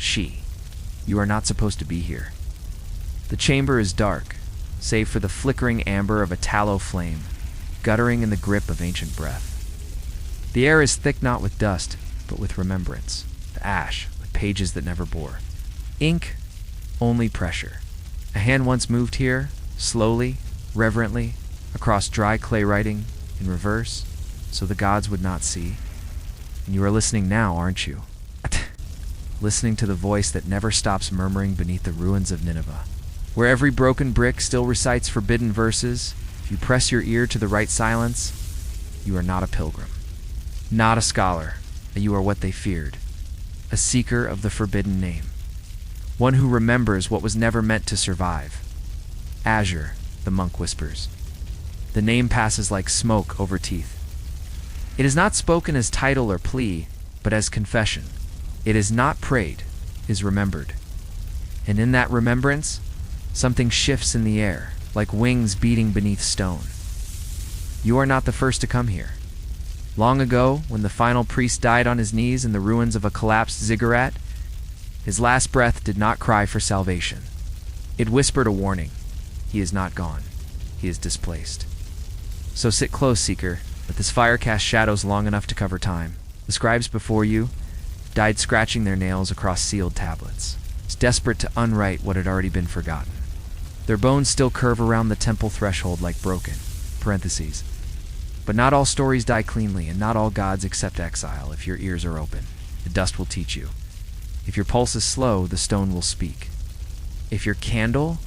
She. You are not supposed to be here. The chamber is dark, save for the flickering amber of a tallow flame, guttering in the grip of ancient breath. The air is thick not with dust, but with remembrance, the ash with pages that never bore. Ink, only pressure. A hand once moved here, slowly, reverently, across dry clay writing, in reverse, so the gods would not see. And you are listening now, aren't you? Listening to the voice that never stops murmuring beneath the ruins of Nineveh, where every broken brick still recites forbidden verses. If you press your ear to the right silence, you are not a pilgrim, not a scholar, you are what they feared, a seeker of the forbidden name, one who remembers what was never meant to survive. Ashur, the monk whispers. The name passes like smoke over teeth. It is not spoken as title or plea, but as confession. It is not prayed, is remembered. And in that remembrance, something shifts in the air, like wings beating beneath stone. You are not the first to come here. Long ago, when the final priest died on his knees in the ruins of a collapsed ziggurat, his last breath did not cry for salvation. It whispered a warning. He is not gone. He is displaced. So sit close, seeker. Let this fire cast shadows long enough to cover time. The scribes before you died scratching their nails across sealed tablets, desperate to unwrite what had already been forgotten. Their bones still curve around the temple threshold like broken parentheses. But not all stories die cleanly, and not all gods accept exile. If your ears are open, the dust will teach you. If your pulse is slow, the stone will speak. If your candle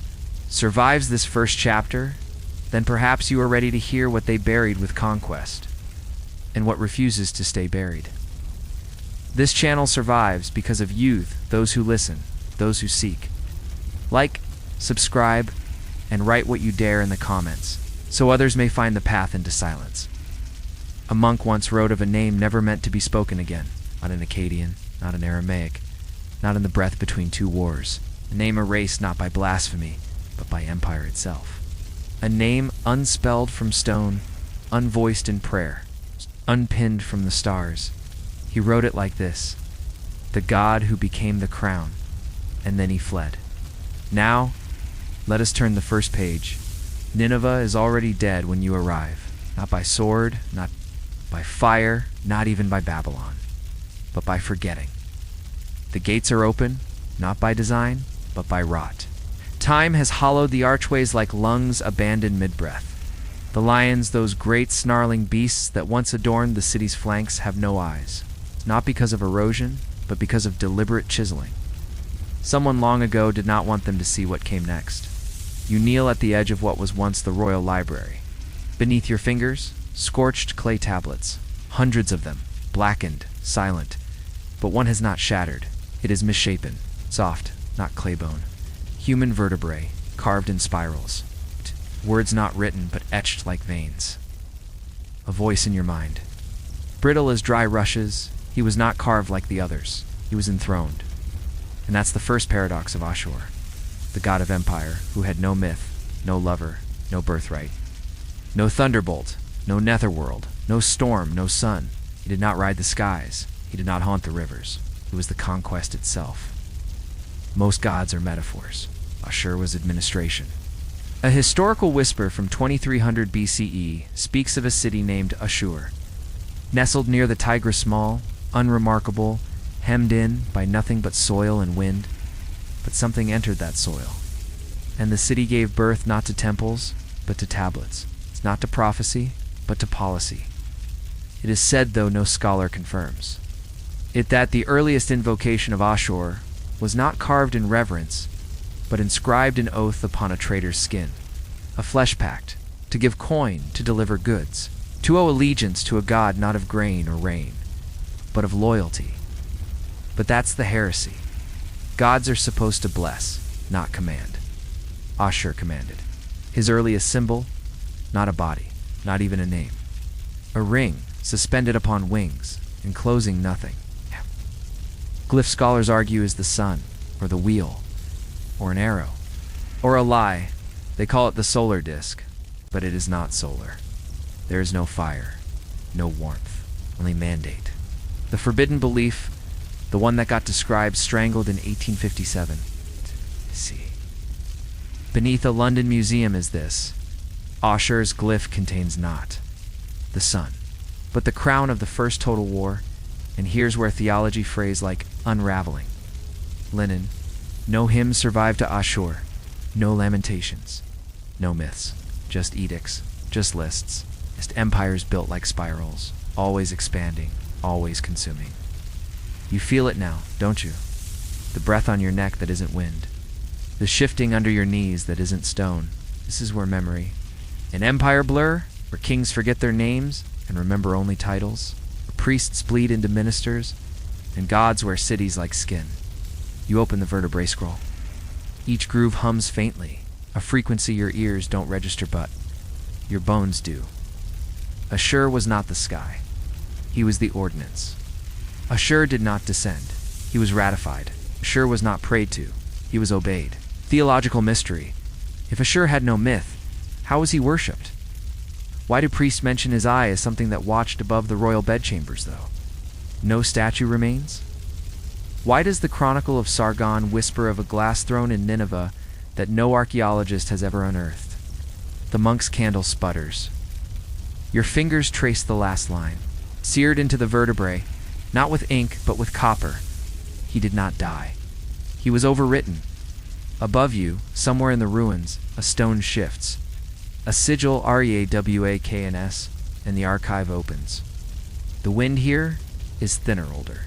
survives this first chapter, then perhaps you are ready to hear what they buried with Conquest, and what refuses to stay buried. This channel survives because of youth, those who listen, those who seek. Like, subscribe, and write what you dare in the comments, so others may find the path into silence. A monk once wrote of a name never meant to be spoken again, not in Akkadian, not in Aramaic, not in the breath between two wars. A name erased not by blasphemy, but by empire itself. A name unspelled from stone, unvoiced in prayer, unpinned from the stars. He wrote it like this: the god who became the crown, and then he fled. Now, let us turn the first page. Nineveh is already dead when you arrive, not by sword, not by fire, not even by Babylon, but by forgetting. The gates are open, not by design, but by rot. Time has hollowed the archways like lungs abandoned mid-breath. The lions, those great snarling beasts that once adorned the city's flanks, have no eyes, not because of erosion, but because of deliberate chiseling. Someone long ago did not want them to see what came next. You kneel at the edge of what was once the royal library. Beneath your fingers, scorched clay tablets, hundreds of them, blackened, silent. But one has not shattered. It is misshapen, soft, not clay bone. Human vertebrae, carved in spirals. Words not written, but etched like veins. A voice in your mind. Brittle as dry rushes, he was not carved like the others. He was enthroned. And that's the first paradox of Ashur, the god of empire, who had no myth, no lover, no birthright. No thunderbolt, no netherworld, no storm, no sun. He did not ride the skies. He did not haunt the rivers. He was the conquest itself. Most gods are metaphors. Ashur was administration. A historical whisper from 2300 BCE speaks of a city named Ashur, nestled near the Tigris Mall, unremarkable, hemmed in by nothing but soil and wind. But something entered that soil, and the city gave birth not to temples, but to tablets, not to prophecy, but to policy. It is said, though no scholar confirms, that the earliest invocation of Ashur was not carved in reverence, but inscribed in oath upon a trader's skin. A flesh pact, to give coin, to deliver goods, to owe allegiance to a god not of grain or rain, but of loyalty. But that's the heresy. Gods are supposed to bless, not command. Ashur commanded. His earliest symbol, not a body, not even a name. A ring suspended upon wings, enclosing nothing. Glyph scholars argue is the sun, or the wheel, or an arrow, or a lie. They call it the solar disk, but it is not solar. There is no fire, no warmth, only mandate. The forbidden belief the one that got described strangled in 1857. See. Beneath a London museum is this. Ashur's glyph contains not the sun, but the crown of the first total war, and here's where theology phrase like unraveling. Linen, no hymns survive to Ashur, no lamentations, no myths, just edicts, just lists, just empires built like spirals, always expanding, always consuming. You feel it now, don't you? The breath on your neck that isn't wind, the shifting under your knees that isn't stone. This is where memory, an empire blur, where kings forget their names and remember only titles, where priests bleed into ministers, and gods wear cities like skin. You open the vertebrae scroll. Each groove hums faintly, a frequency your ears don't register but your bones do. Ashur was not the sky. He was the ordinance. Ashur did not descend. He was ratified. Ashur was not prayed to. He was obeyed. Theological mystery. If Ashur had no myth, how was he worshipped? Why do priests mention his eye as something that watched above the royal bedchambers, though? No statue remains? Why does the Chronicle of Sargon whisper of a glass throne in Nineveh that no archaeologist has ever unearthed? The monk's candle sputters. Your fingers trace the last line, seared into the vertebrae, not with ink, but with copper. He did not die. He was overwritten. Above you, somewhere in the ruins, a stone shifts. A sigil REAWAKNS, and the archive opens. The wind here is thinner older.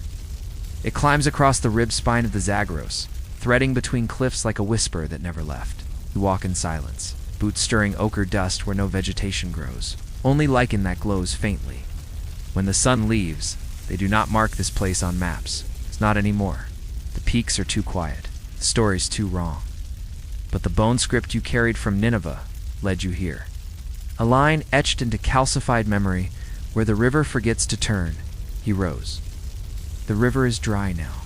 It climbs across the rib spine of the Zagros, threading between cliffs like a whisper that never left. You walk in silence, boots stirring ochre dust where no vegetation grows, only lichen that glows faintly. When the sun leaves, they do not mark this place on maps. It's not anymore. The peaks are too quiet. The story's too wrong. But the bone script you carried from Nineveh led you here. A line etched into calcified memory where the river forgets to turn. He rose. The river is dry now,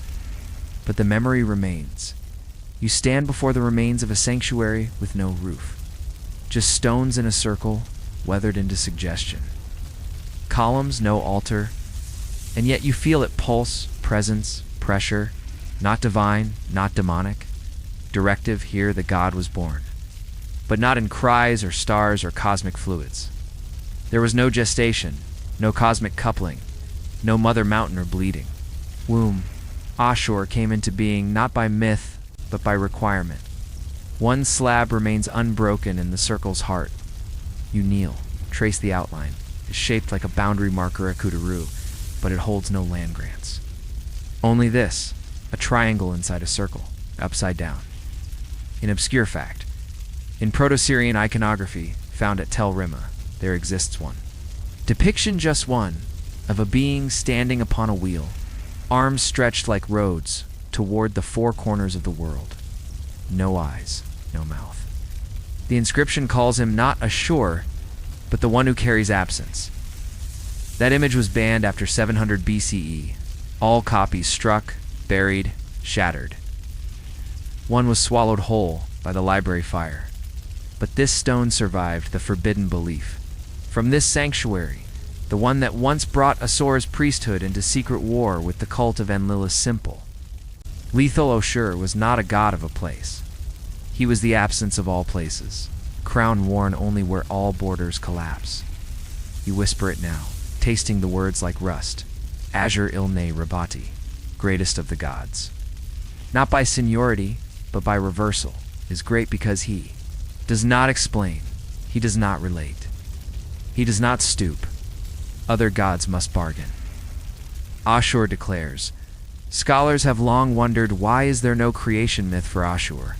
but the memory remains. You stand before the remains of a sanctuary with no roof. Just stones in a circle, weathered into suggestion. Columns, no altar, and yet you feel it pulse, presence, pressure, not divine, not demonic. Directive, here the god was born. But not in cries or stars or cosmic fluids. There was no gestation, no cosmic coupling, no mother mountain or bleeding. Womb, Ashur came into being not by myth, but by requirement. One slab remains unbroken in the circle's heart. You kneel, trace the outline. It's shaped like a boundary marker at Kudaru, but it holds no land grants. Only this, a triangle inside a circle, upside down. An obscure fact. In Proto-Syrian iconography, found at Tel Rima, there exists one. Depiction just one, of a being standing upon a wheel, arms stretched like roads toward the four corners of the world. No eyes, no mouth. The inscription calls him not Ashur, but the one who carries absence. That image was banned after 700 BCE, all copies struck, buried, shattered. One was swallowed whole by the library fire. But this stone survived the forbidden belief. From this sanctuary, the one that once brought Ashur's priesthood into secret war with the cult of Enlil's Simple. Lethal Ashur was not a god of a place. He was the absence of all places, crown worn only where all borders collapse. You whisper it now, tasting the words like rust. Ashur Ilne Rabati, greatest of the gods. Not by seniority, but by reversal, is great because he does not explain, he does not relate. He does not stoop. Other gods must bargain. Ashur declares, scholars have long wondered why is there no creation myth for Ashur?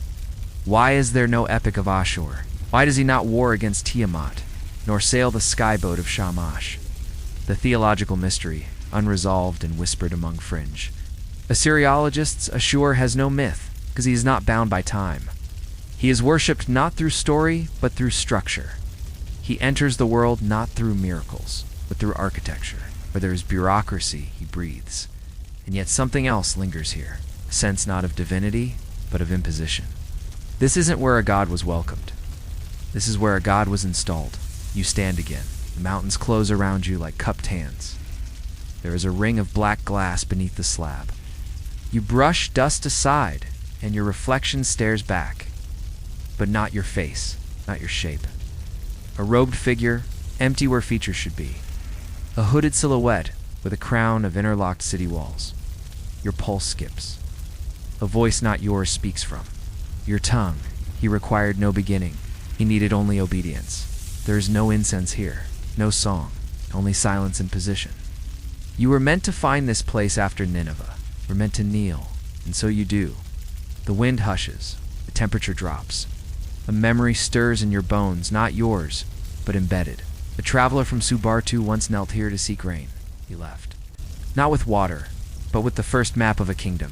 Why is there no epic of Ashur? Why does he not war against Tiamat, nor sail the skyboat of Shamash? The theological mystery, unresolved and whispered among fringe. Assyriologists, Ashur has no myth, because he is not bound by time. He is worshipped not through story, but through structure. He enters the world not through miracles, but through architecture. Where there is bureaucracy, he breathes. And yet something else lingers here, a sense not of divinity, but of imposition. This isn't where a god was welcomed. This is where a god was installed. You stand again. The mountains close around you like cupped hands. There is a ring of black glass beneath the slab. You brush dust aside, and your reflection stares back. But not your face, not your shape. A robed figure, empty where features should be. A hooded silhouette with a crown of interlocked city walls. Your pulse skips. A voice not yours speaks from. Your tongue. He required no beginning. He needed only obedience. There is no incense here, no song, only silence and position. You were meant to find this place after Nineveh. Were meant to kneel, and so you do. The wind hushes. The temperature drops. A memory stirs in your bones, not yours, but embedded. A traveler from Subartu once knelt here to seek rain. He left. Not with water, but with the first map of a kingdom.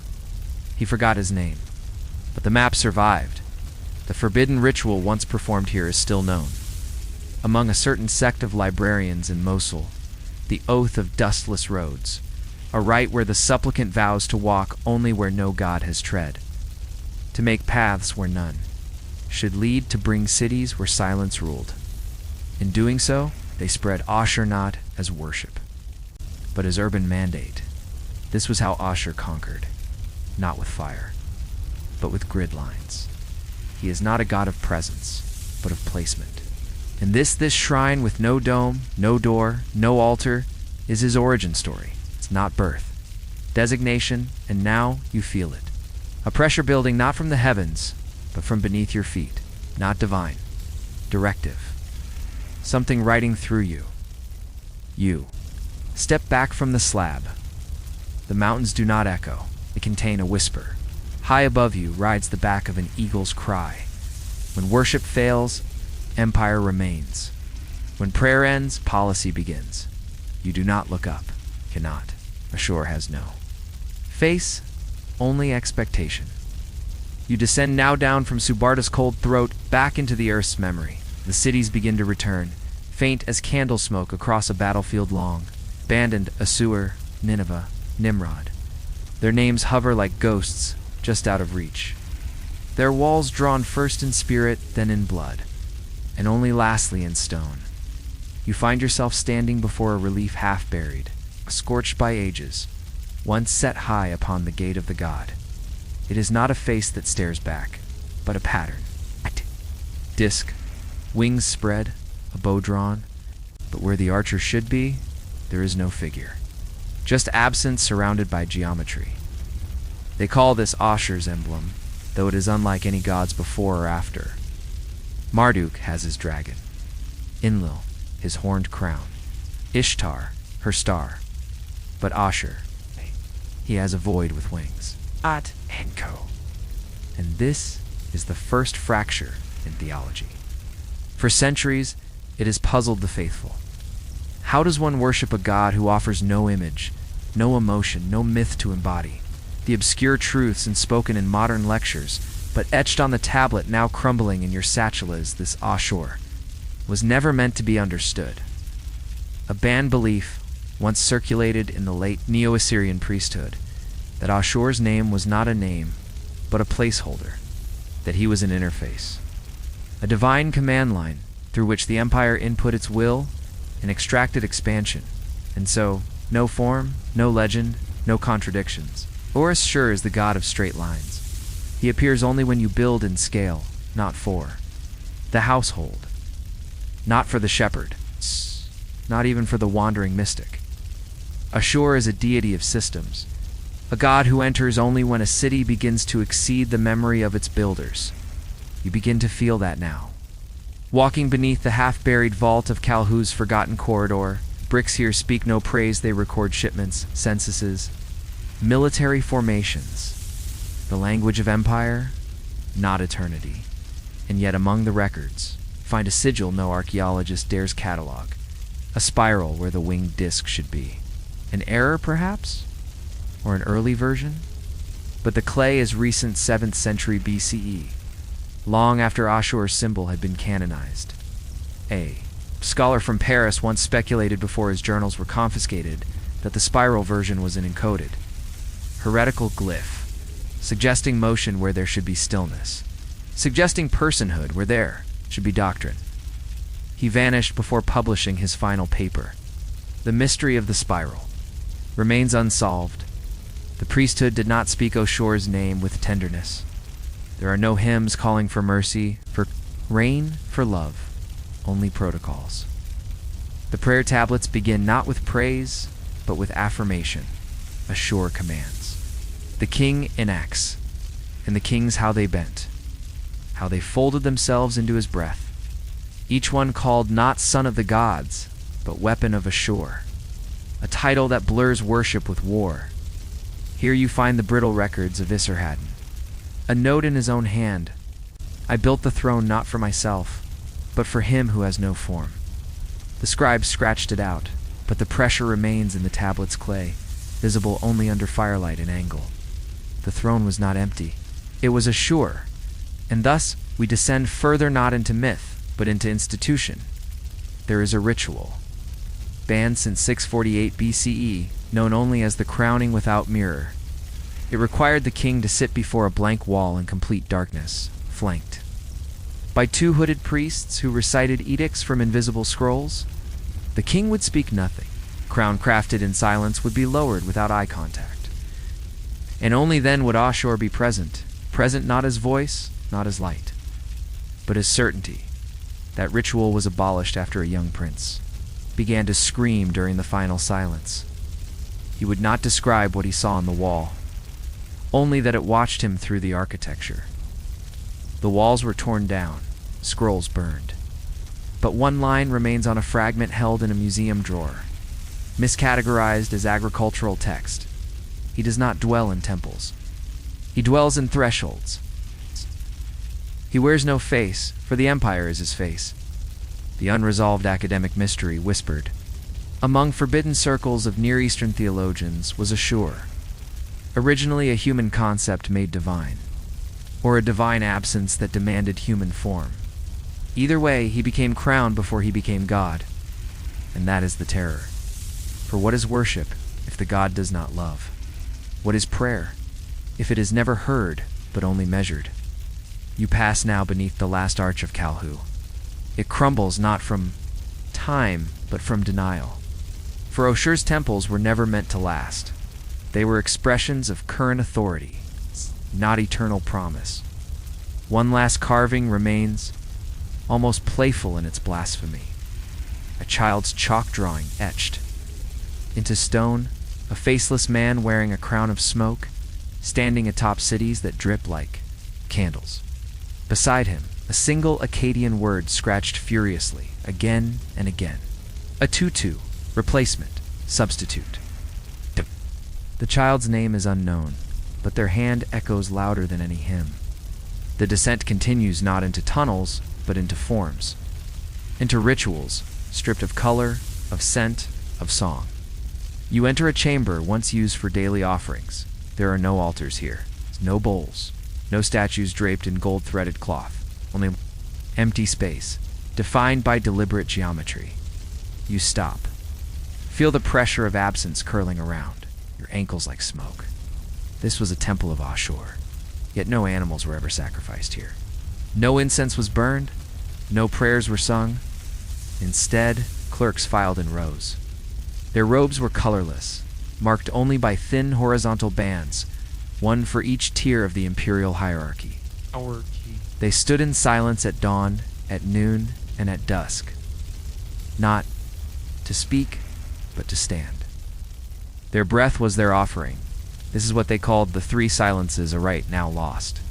He forgot his name. But the map survived. The forbidden ritual once performed here is still known. Among a certain sect of librarians in Mosul, the oath of dustless roads, a rite where the supplicant vows to walk only where no god has tread, to make paths where none, should lead to bring cities where silence ruled. In doing so, they spread Ashur not as worship, but as urban mandate. This was how Ashur conquered, not with fire, but with grid lines. He is not a god of presence, but of placement. And this shrine with no dome, no door, no altar, is his origin story. It's not birth. Designation, and now you feel it. A pressure building not from the heavens, but from beneath your feet. Not divine. Directive. Something writing through you. You. Step back from the slab. The mountains do not echo. They contain a whisper. High above you rides the back of an eagle's cry. When worship fails, empire remains. When prayer ends, policy begins. You do not look up. Cannot. Ashur has no. Face, only expectation. You descend now down from Subarta's cold throat back into the earth's memory. The cities begin to return, faint as candle smoke across a battlefield long. Abandoned Ashur, Nineveh, Nimrod. Their names hover like ghosts just out of reach. Their walls drawn first in spirit, then in blood, and only lastly in stone. You find yourself standing before a relief half buried, scorched by ages, once set high upon the gate of the god. It is not a face that stares back, but a pattern. Disc, wings spread, a bow drawn, but where the archer should be, there is no figure. Just absence surrounded by geometry. They call this Ashur's emblem, though it is unlike any gods before or after. Marduk has his dragon. Enlil, his horned crown. Ishtar, her star. But Ashur, he has a void with wings. At and Co. And this is the first fracture in theology. For centuries, it has puzzled the faithful. How does one worship a god who offers no image, no emotion, no myth to embody? The obscure truths unspoken in modern lectures, but etched on the tablet now crumbling in your satulas, this Ashur, was never meant to be understood. A banned belief once circulated in the late Neo-Assyrian priesthood that Ashur's name was not a name, but a placeholder, that he was an interface, a divine command line through which the empire input its will and extracted expansion, and so no form, no legend, no contradictions. Ashur is the god of straight lines. He appears only when you build in scale, not for the household, not for the shepherd, not even for the wandering mystic. Ashur is a deity of systems, a god who enters only when a city begins to exceed the memory of its builders. You begin to feel that now. Walking beneath the half-buried vault of Calhu's forgotten corridor, bricks here speak no praise, they record shipments, censuses, military formations. The language of empire, not eternity. And yet among the records, find a sigil no archaeologist dares catalog, a spiral where the winged disc should be. An error, perhaps? Or an early version? But the clay is recent 7th century BCE, long after Ashur's symbol had been canonized. A scholar from Paris once speculated before his journals were confiscated that the spiral version was an encoded, heretical glyph, suggesting motion where there should be stillness, suggesting personhood where there should be doctrine. He vanished before publishing his final paper. The mystery of the spiral remains unsolved. The priesthood did not speak Ashur's name with tenderness. There are no hymns calling for mercy, for rain, for love, only protocols. The prayer tablets begin not with praise, but with affirmation. Ashur commands. The king enacts, and the kings how they bent, how they folded themselves into his breath. Each one called not son of the gods, but weapon of Ashur, a title that blurs worship with war. Here you find the brittle records of Esarhaddon, a note in his own hand. I built the throne not for myself, but for him who has no form. The scribe scratched it out, but the pressure remains in the tablet's clay, visible only under firelight and angle. The throne was not empty. It was Ashur, and thus we descend further not into myth, but into institution. There is a ritual, banned since 648 BCE, known only as the crowning without mirror. It required the king to sit before a blank wall in complete darkness, flanked by two hooded priests who recited edicts from invisible scrolls. The king would speak nothing. Crown crafted in silence would be lowered without eye contact. And only then would Ashur be present not as voice, not as light, but as certainty. That ritual was abolished after a young prince began to scream during the final silence. He would not describe what he saw on the wall, only that it watched him through the architecture. The walls were torn down, scrolls burned, but one line remains on a fragment held in a museum drawer, miscategorized as agricultural text. He does not dwell in temples. He dwells in thresholds. He wears no face, for the empire is his face. The unresolved academic mystery whispered among forbidden circles of Near Eastern theologians was Ashur, originally a human concept made divine, or a divine absence that demanded human form. Either way, he became crowned before he became God, and that is the terror. For what is worship if the God does not love? What is prayer if it is never heard but only measured? You pass now beneath the last arch of Kalhu. It crumbles not from time but from denial. For Ashur's temples were never meant to last. They were expressions of current authority, not eternal promise. One last carving remains, almost playful in its blasphemy. A child's chalk drawing etched into stone, a faceless man wearing a crown of smoke, standing atop cities that drip like candles. Beside him, a single Akkadian word scratched furiously, again and again. A tutu, replacement, substitute. The child's name is unknown, but their hand echoes louder than any hymn. The descent continues not into tunnels, but into forms, into rituals, stripped of color, of scent, of song. You enter a chamber once used for daily offerings. There are no altars here, no bowls, no statues draped in gold-threaded cloth, only empty space, defined by deliberate geometry. You stop. Feel the pressure of absence curling around, your ankles like smoke. This was a temple of Ashur, yet no animals were ever sacrificed here. No incense was burned, no prayers were sung. Instead, clerks filed in rows. Their robes were colorless, marked only by thin horizontal bands, one for each tier of the imperial hierarchy. They stood in silence at dawn, at noon, and at dusk. Not to speak, but to stand. Their breath was their offering. This is what they called the three silences, a rite now lost,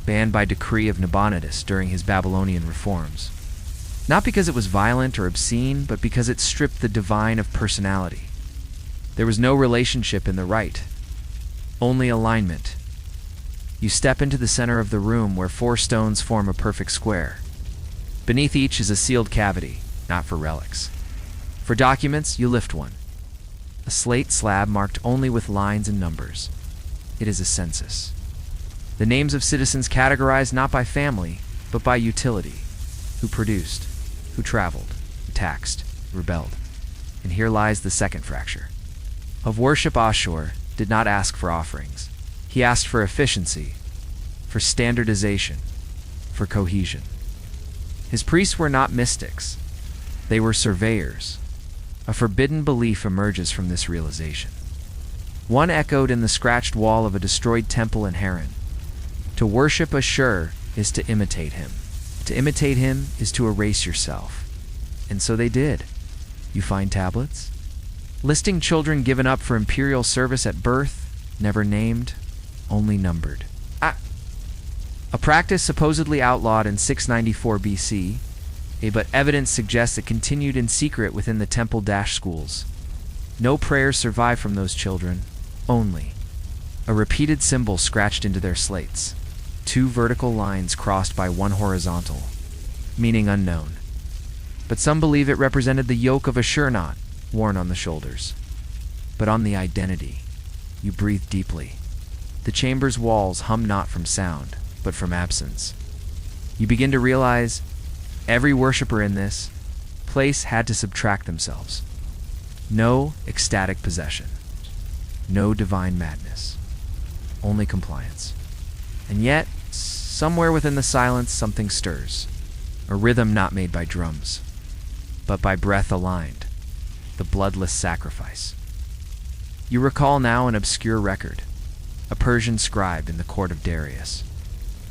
banned by decree of Nabonidus during his Babylonian reforms. Not because it was violent or obscene, but because it stripped the divine of personality. There was no relationship in the rite, only alignment. You step into the center of the room where 4 stones form a perfect square. Beneath each is a sealed cavity, not for relics. For documents, you lift one. A slate slab marked only with lines and numbers. It is a census. The names of citizens categorized not by family, but by utility. Who produced, who traveled, who taxed, rebelled. And here lies the second fracture. Of worship, Ashur did not ask for offerings. He asked for efficiency, for standardization, for cohesion. His priests were not mystics. They were surveyors. A forbidden belief emerges from this realization. One echoed in the scratched wall of a destroyed temple in Haran. To worship Ashur is to imitate him. To imitate him is to erase yourself. And so they did. You find tablets? Listing children given up for imperial service at birth, never named, only numbered. A practice supposedly outlawed in 694 BC, but evidence suggests it continued in secret within the temple schools. No prayers survive from those children, only a repeated symbol scratched into their slates, 2 vertical lines crossed by 1 horizontal, meaning unknown. But some believe it represented the yoke of Ashur, not worn on the shoulders, but on the identity. You breathe deeply. The chamber's walls hum not from sound, but from absence. You begin to realize every worshiper in this place had to subtract themselves. No ecstatic possession. No divine madness. Only compliance. And yet, somewhere within the silence, something stirs. A rhythm not made by drums, but by breath aligned. The bloodless sacrifice. You recall now an obscure record. A Persian scribe in the court of Darius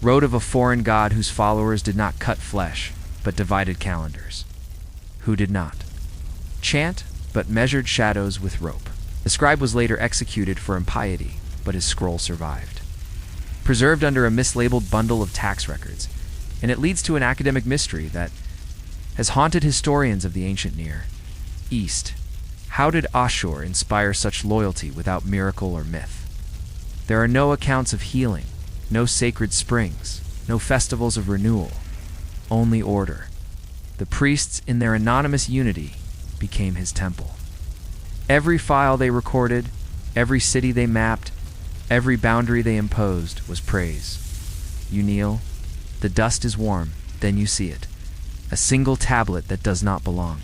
wrote of a foreign god whose followers did not cut flesh, but divided calendars. Who did not chant, but measured shadows with rope. The scribe was later executed for impiety, but his scroll survived, preserved under a mislabeled bundle of tax records, and it leads to an academic mystery that has haunted historians of the ancient Near East. How did Ashur inspire such loyalty without miracle or myth? There are no accounts of healing, no sacred springs, no festivals of renewal, only order. The priests, in their anonymous unity, became his temple. Every file they recorded, every city they mapped, every boundary they imposed was praise. You kneel, the dust is warm, then you see it. A single tablet that does not belong.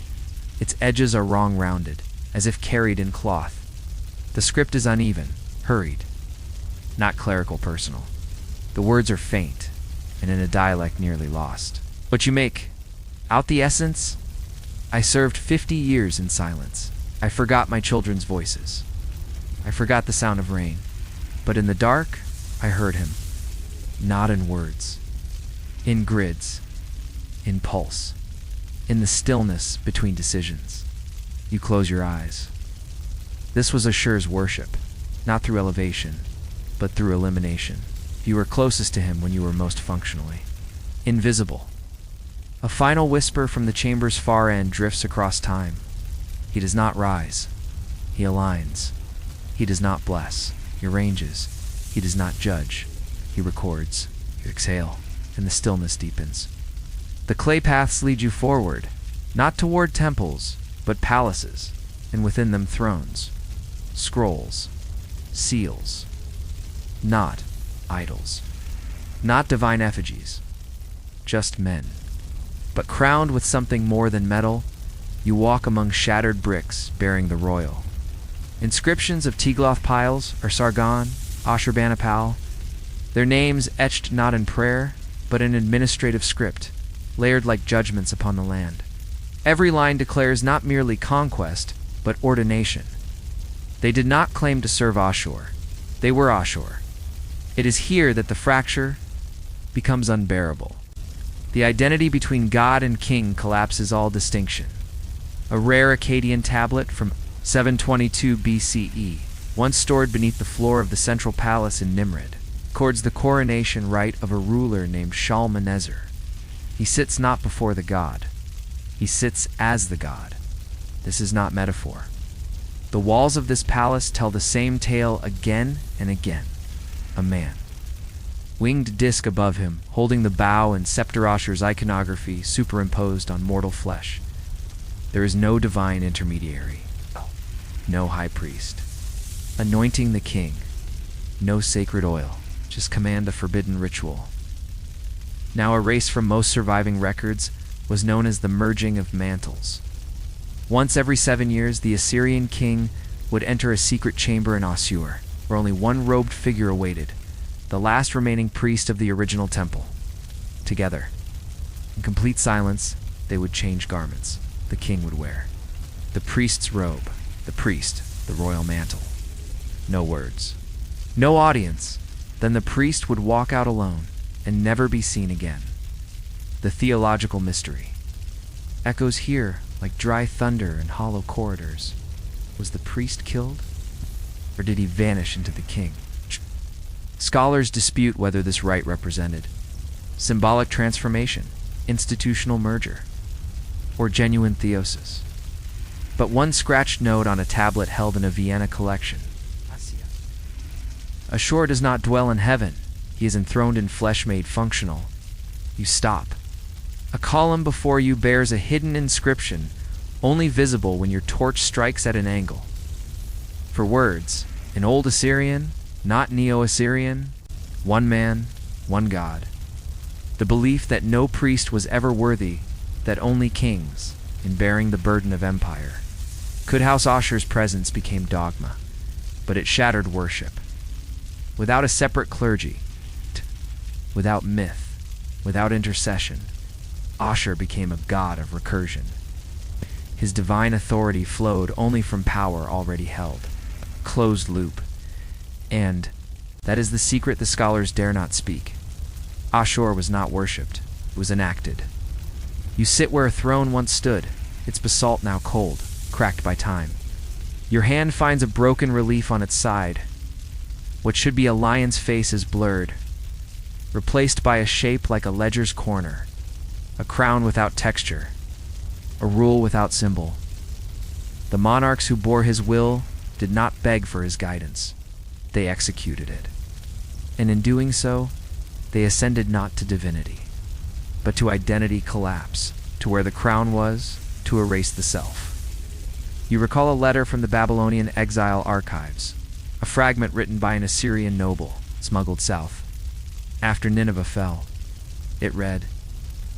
Its edges are wrong-rounded, as if carried in cloth. The script is uneven, hurried, not clerical personal. The words are faint, and in a dialect nearly lost. What you make out the essence? I served 50 years in silence. I forgot my children's voices. I forgot the sound of rain. But in the dark, I heard him. Not in words. In grids. In pulse. In the stillness between decisions. You close your eyes. This was Ashur's worship, not through elevation, but through elimination. You were closest to him when you were most functionally invisible. A final whisper from the chamber's far end drifts across time. He does not rise. He aligns. He does not bless. He arranges. He does not judge. He records. You exhale, and the stillness deepens. The clay paths lead you forward, not toward temples, but palaces, and within them thrones, scrolls, seals. Not idols. Not divine effigies. Just men. But crowned with something more than metal, you walk among shattered bricks bearing the royal. Inscriptions of Tiglath-Piles or Sargon, Ashurbanipal, their names etched not in prayer, but in administrative script, layered like judgments upon the land. Every line declares not merely conquest, but ordination. They did not claim to serve Ashur. They were Ashur. It is here that the fracture becomes unbearable. The identity between God and king collapses all distinction. A rare Akkadian tablet from 722 BCE, once stored beneath the floor of the central palace in Nimrud, records the coronation rite of a ruler named Shalmaneser. He sits not before the god. He sits as the god. This is not metaphor. The walls of this palace tell the same tale again and again. A man. Winged disc above him, holding the bow and scepter Ashur's iconography superimposed on mortal flesh. There is no divine intermediary. No high priest. Anointing the king. No sacred oil. Just command a forbidden ritual. Now erased from most surviving records, was known as the merging of mantles. Once every 7 years, the Assyrian king would enter a secret chamber in Ashur, where only one robed figure awaited, the last remaining priest of the original temple. Together, in complete silence, they would change garments. The king would wear the priest's robe, the priest, the royal mantle. No words. No audience. Then the priest would walk out alone and never be seen again. The theological mystery echoes here like dry thunder in hollow corridors. Was the priest killed? Or did he vanish into the king? Scholars dispute whether this rite represented symbolic transformation, institutional merger, or genuine theosis. But one scratched note on a tablet held in a Vienna collection. Ashur does not dwell in heaven. He is enthroned in flesh made functional. You stop. A column before you bears a hidden inscription, only visible when your torch strikes at an angle. For words, in Old Assyrian, not Neo-Assyrian, one man, one God. The belief that no priest was ever worthy, that only kings, in bearing the burden of empire. House Ashur's presence became dogma, but it shattered worship. Without a separate clergy, without myth, without intercession, Ashur became a god of recursion. His divine authority flowed only from power already held, closed loop. And that is the secret the scholars dare not speak. Ashur was not worshipped, it was enacted. You sit where a throne once stood, its basalt now cold, cracked by time. Your hand finds a broken relief on its side. What should be a lion's face is blurred, replaced by a shape like a ledger's corner, a crown without texture, a rule without symbol. The monarchs who bore his will did not beg for his guidance. They executed it. And in doing so, they ascended not to divinity, but to identity collapse, to where the crown was, to erase the self. You recall a letter from the Babylonian exile archives, a fragment written by an Assyrian noble, smuggled south. After Nineveh fell, it read,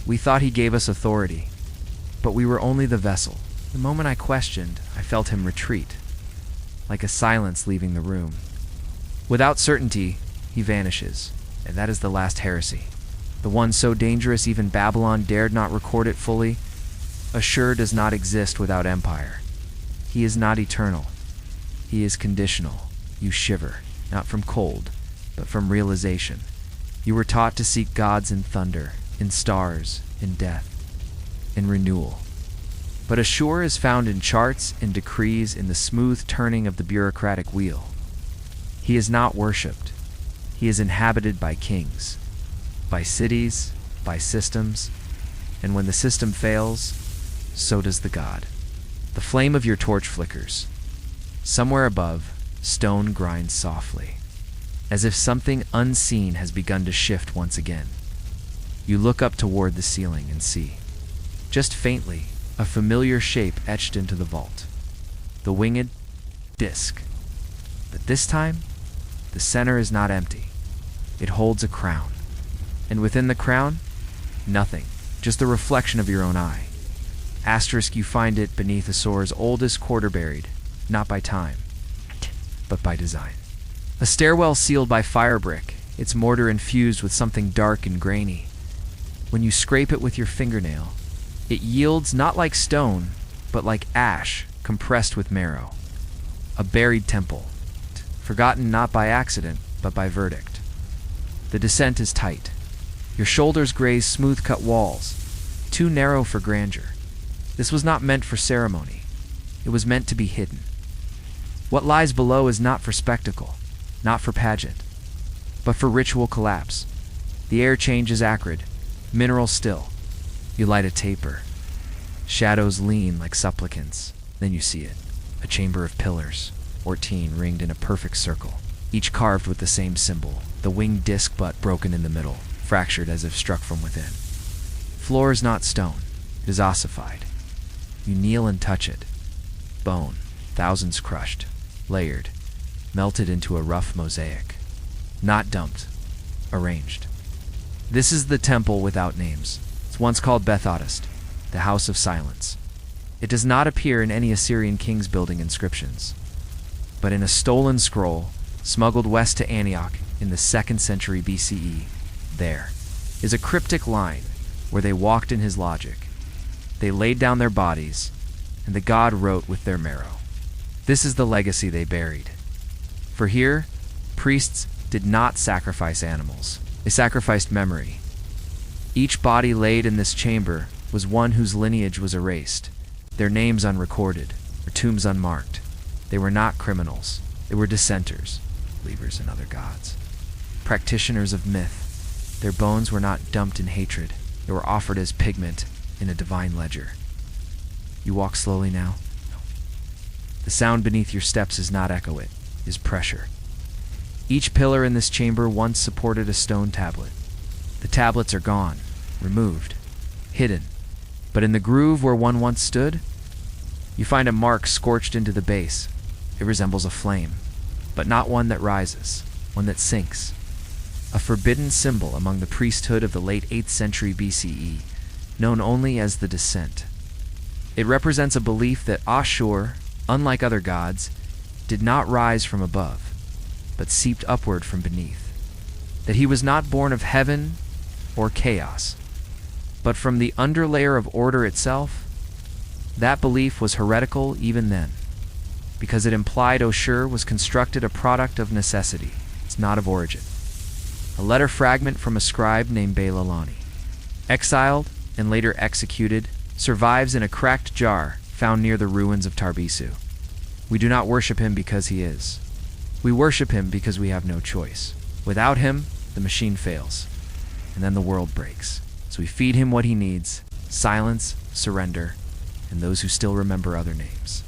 "We thought he gave us authority, but we were only the vessel. The moment I questioned, I felt him retreat, like a silence leaving the room. Without certainty, he vanishes, and that is the last heresy. The one so dangerous even Babylon dared not record it fully. Ashur does not exist without empire. He is not eternal. He is conditional. You shiver, not from cold, but from realization. You were taught to seek gods in thunder, in stars, in death, in renewal. But Ashur is found in charts, in decrees, in the smooth turning of the bureaucratic wheel. He is not worshipped. He is inhabited by kings, by cities, by systems, and when the system fails, so does the god. The flame of your torch flickers. Somewhere above, stone grinds softly, as if something unseen has begun to shift once again. You look up toward the ceiling and see, just faintly, a familiar shape etched into the vault. The winged disc. But this time, the center is not empty. It holds a crown. And within the crown, nothing, just the reflection of your own eye. Asterisk, you find it beneath Assur's oldest quarter buried, not by time, but by design. A stairwell sealed by fire brick, its mortar infused with something dark and grainy. When you scrape it with your fingernail, it yields not like stone, but like ash compressed with marrow. A buried temple, forgotten not by accident, but by verdict. The descent is tight. Your shoulders graze smooth-cut walls, too narrow for grandeur. This was not meant for ceremony. It was meant to be hidden. What lies below is not for spectacle, not for pageant, but for ritual collapse. The air changes acrid, mineral still. You light a taper. Shadows lean like supplicants. Then you see it, a chamber of pillars, 14 ringed in a perfect circle, each carved with the same symbol, the winged disc but broken in the middle, fractured as if struck from within. Floor is not stone, it is ossified. You kneel and touch it. Bone, thousands crushed, layered, melted into a rough mosaic. Not dumped, arranged. This is the temple without names. It's once called Bethodist, the House of Silence. It does not appear in any Assyrian king's building inscriptions, but in a stolen scroll, smuggled west to Antioch in the 2nd century BCE, there is a cryptic line where they walked in his logic. They laid down their bodies, and the god wrote with their marrow. This is the legacy they buried. For here, priests did not sacrifice animals. They sacrificed memory. Each body laid in this chamber was one whose lineage was erased, their names unrecorded, their tombs unmarked. They were not criminals. They were dissenters, believers in other gods, practitioners of myth. Their bones were not dumped in hatred. They were offered as pigment in a divine ledger. You walk slowly now? No. The sound beneath your steps is not echo, it is pressure. Each pillar in this chamber once supported a stone tablet. The tablets are gone, removed, hidden. But in the groove where one once stood, you find a mark scorched into the base. It resembles a flame, but not one that rises, one that sinks. A forbidden symbol among the priesthood of the late 8th century BCE, known only as the Descent. It represents a belief that Ashur, unlike other gods, did not rise from above, but seeped upward from beneath. That he was not born of heaven or chaos, but from the underlayer of order itself. That belief was heretical even then, because it implied Ashur was constructed a product of necessity, it's not of origin. A letter fragment from a scribe named Beilalani, exiled and later executed, survives in a cracked jar found near the ruins of Tarbisu. We do not worship him because he is. We worship him because we have no choice. Without him, the machine fails, and then the world breaks. So we feed him what he needs: silence, surrender, and those who still remember other names.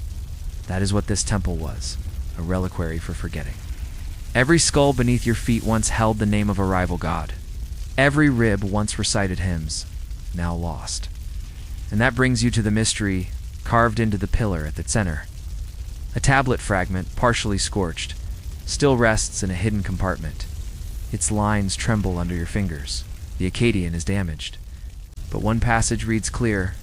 That is what this temple was, a reliquary for forgetting. Every skull beneath your feet once held the name of a rival god. Every rib once recited hymns, now lost. And that brings you to the mystery carved into the pillar at the center. A tablet fragment, partially scorched, still rests in a hidden compartment. Its lines tremble under your fingers. The Akkadian is damaged. But one passage reads clear: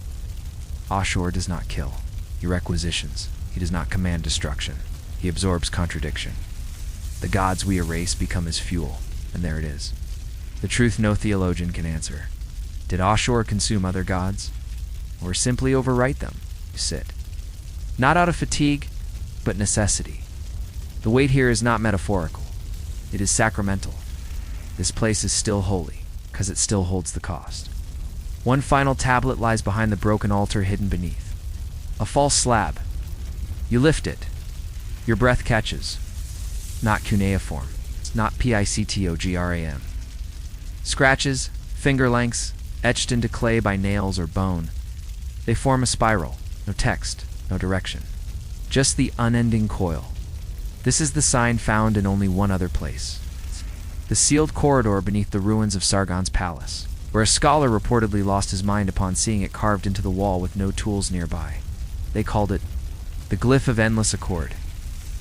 Ashur does not kill. He requisitions. He does not command destruction. He absorbs contradiction. The gods we erase become his fuel, and there it is. The truth no theologian can answer. Did Ashur consume other gods, or simply overwrite them? You sit. Not out of fatigue, but necessity. The weight here is not metaphorical. It is sacramental. This place is still holy, because it still holds the cost. One final tablet lies behind the broken altar hidden beneath. A false slab. You lift it. Your breath catches. Not cuneiform. It's not Pictogram. Scratches, finger lengths, etched into clay by nails or bone. They form a spiral. No text, no direction. Just the unending coil. This is the sign found in only one other place. The sealed corridor beneath the ruins of Sargon's palace, where a scholar reportedly lost his mind upon seeing it carved into the wall with no tools nearby. They called it the glyph of endless accord,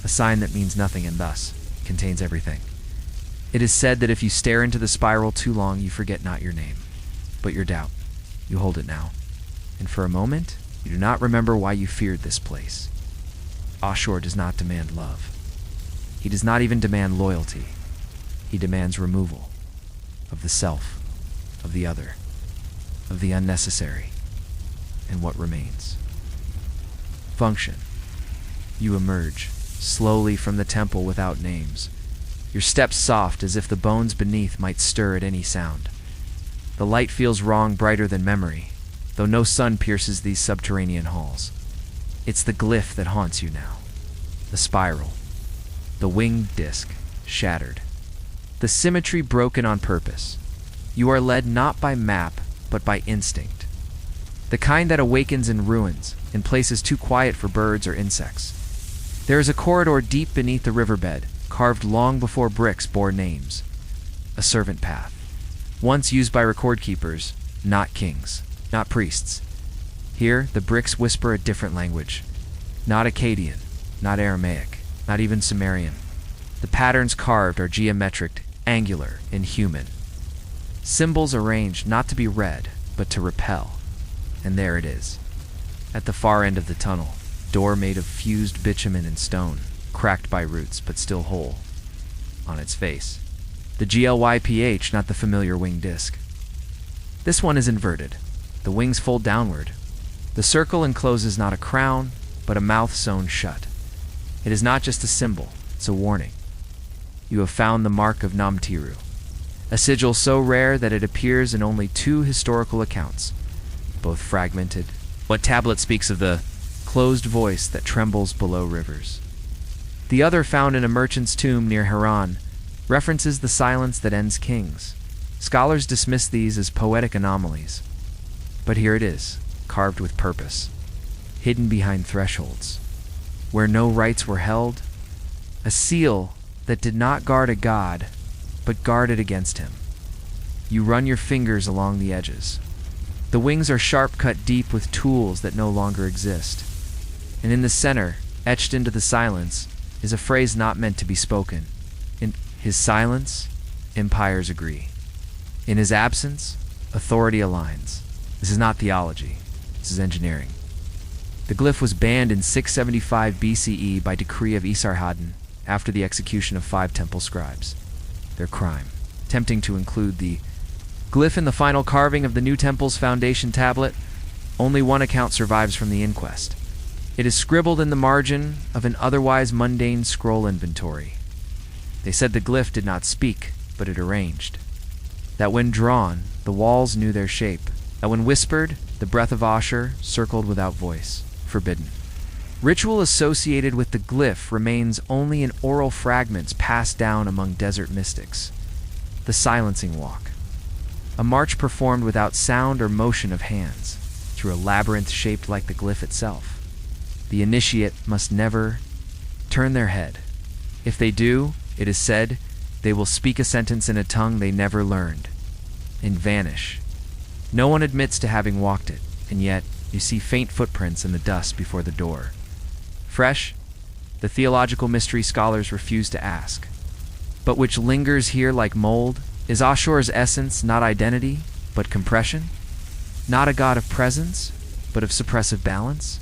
a sign that means nothing and thus contains everything. It is said that if you stare into the spiral too long, you forget not your name, but your doubt. You hold it now, and for a moment, you do not remember why you feared this place. Ashur does not demand love. He does not even demand loyalty. He demands removal of the self, of the other, of the unnecessary, and what remains. Function. You emerge, slowly from the temple without names, your steps soft as if the bones beneath might stir at any sound. The light feels wrong, brighter than memory, though no sun pierces these subterranean halls. It's the glyph that haunts you now. The spiral. The winged disc, shattered. The symmetry broken on purpose. You are led not by map, but by instinct. The kind that awakens in ruins, in places too quiet for birds or insects. There is a corridor deep beneath the riverbed, carved long before bricks bore names. A servant path. Once used by record keepers, not kings, not priests. Here, the bricks whisper a different language. Not Akkadian, not Aramaic, not even Sumerian. The patterns carved are geometric, angular, inhuman. Symbols arranged not to be read, but to repel. And there it is. At the far end of the tunnel, door made of fused bitumen and stone, cracked by roots, but still whole. On its face, the GLYPH, not the familiar winged disc. This one is inverted. The wings fold downward. The circle encloses not a crown, but a mouth sewn shut. It is not just a symbol, it's a warning. you have found the mark of Namtiru, a sigil so rare that it appears in only 2 historical accounts, both fragmented. What tablet speaks of the closed voice that trembles below rivers? The other, found in a merchant's tomb near Haran, references the silence that ends kings. Scholars dismiss these as poetic anomalies, but here it is, carved with purpose, hidden behind thresholds, where no rites were held, a seal that did not guard a god, but guarded against him. You run your fingers along the edges. The wings are sharp cut deep with tools that no longer exist. And in the center, etched into the silence, is a phrase not meant to be spoken. In his silence, empires agree. In his absence, authority aligns. This is not theology. This is engineering. The glyph was banned in 675 BCE by decree of Esarhaddon after the execution of 5 temple scribes. Their crime, attempting to include the glyph in the final carving of the new temple's foundation tablet. Only one account survives from the inquest. It is scribbled in the margin of an otherwise mundane scroll inventory. They said the glyph did not speak, but it arranged. That when drawn, the walls knew their shape. That when whispered, the breath of Ashur circled without voice, forbidden. Ritual associated with the glyph remains only in oral fragments passed down among desert mystics. The silencing walk, a march performed without sound or motion of hands, through a labyrinth shaped like the glyph itself. The initiate must never turn their head. If they do, it is said, they will speak a sentence in a tongue they never learned, and vanish. No one admits to having walked it, and yet you see faint footprints in the dust before the door. Fresh, the theological mystery scholars refuse to ask, but which lingers here like mold. Is Ashur's essence not identity, but compression? Not a god of presence, but of suppressive balance?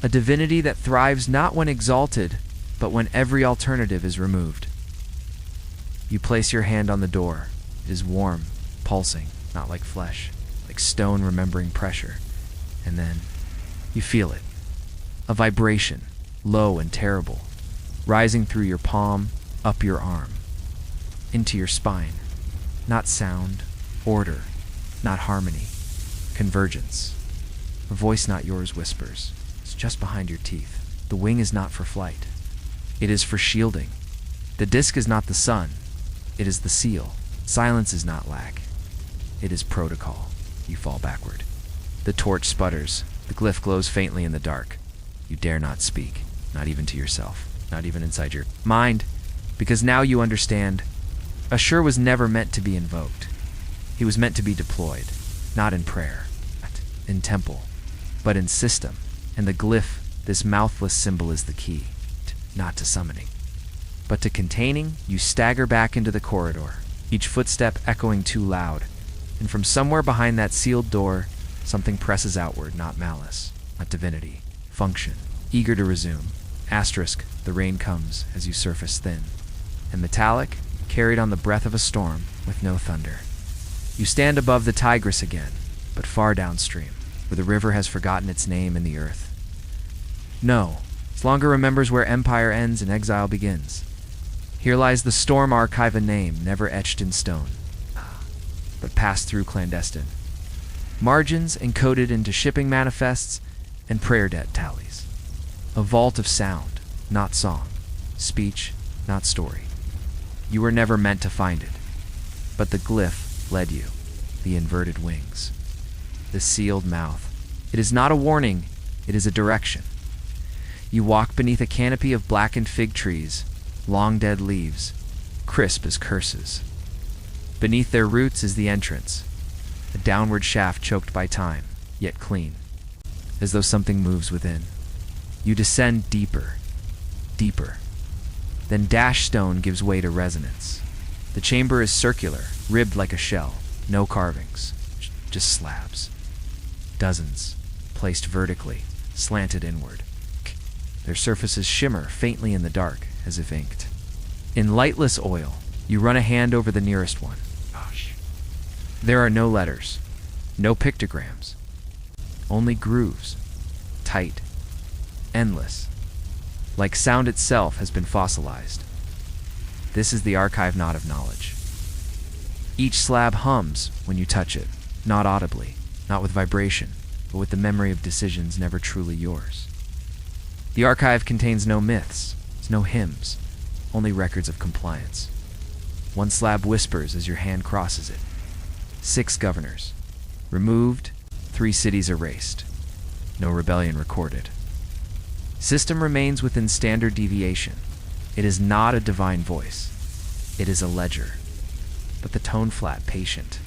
A divinity that thrives not when exalted, but when every alternative is removed. You place your hand on the door. It is warm, pulsing, not like flesh, like stone remembering pressure. And then you feel it. A vibration, low and terrible, rising through your palm, up your arm, into your spine. Not sound, order, not harmony, convergence. A voice not yours whispers. It's just behind your teeth. The wing is not for flight. It is for shielding. The disk is not the sun. It is the seal. Silence is not lack. It is protocol. You fall backward. The torch sputters. The glyph glows faintly in the dark. You dare not speak, not even to yourself, not even inside your mind, because now you understand. Ashur was never meant to be invoked. He was meant to be deployed, not in prayer, not in temple, but in system. And the glyph, this mouthless symbol, is the key, not to summoning, but to containing. You stagger back into the corridor, each footstep echoing too loud, and from somewhere behind that sealed door, something presses outward, not malice, not divinity, function, eager to resume. Asterisk, the rain comes as you surface thin, and metallic, carried on the breath of a storm, with no thunder. You stand above the Tigris again, but far downstream, where the river has forgotten its name in the earth. No, it longer remembers where empire ends and exile begins. Here lies the storm archive, a name never etched in stone, but passed through clandestine. Margins encoded into shipping manifests and prayer debt tallies. A vault of sound, not song, speech, not story. You were never meant to find it, but the glyph led you, the inverted wings, the sealed mouth. It is not a warning, it is a direction. You walk beneath a canopy of blackened fig trees, long dead leaves, crisp as curses. Beneath their roots is the entrance, a downward shaft choked by time, yet clean, as though something moves within. You descend deeper, deeper. Then dash stone gives way to resonance. The chamber is circular, ribbed like a shell, no carvings, just slabs. Dozens, placed vertically, slanted inward. Their surfaces shimmer faintly in the dark, as if inked. In lightless oil, you run a hand over the nearest one. There are no letters, no pictograms, only grooves, tight, endless, like sound itself has been fossilized. This is the archive knot of knowledge. Each slab hums when you touch it, not audibly, not with vibration, but with the memory of decisions never truly yours. The archive contains no myths, no hymns, only records of compliance. One slab whispers as your hand crosses it. 6 governors. Removed, 3 cities erased. No rebellion recorded. System remains within standard deviation. It is not a divine voice. It is a ledger. But the tone flat, patient.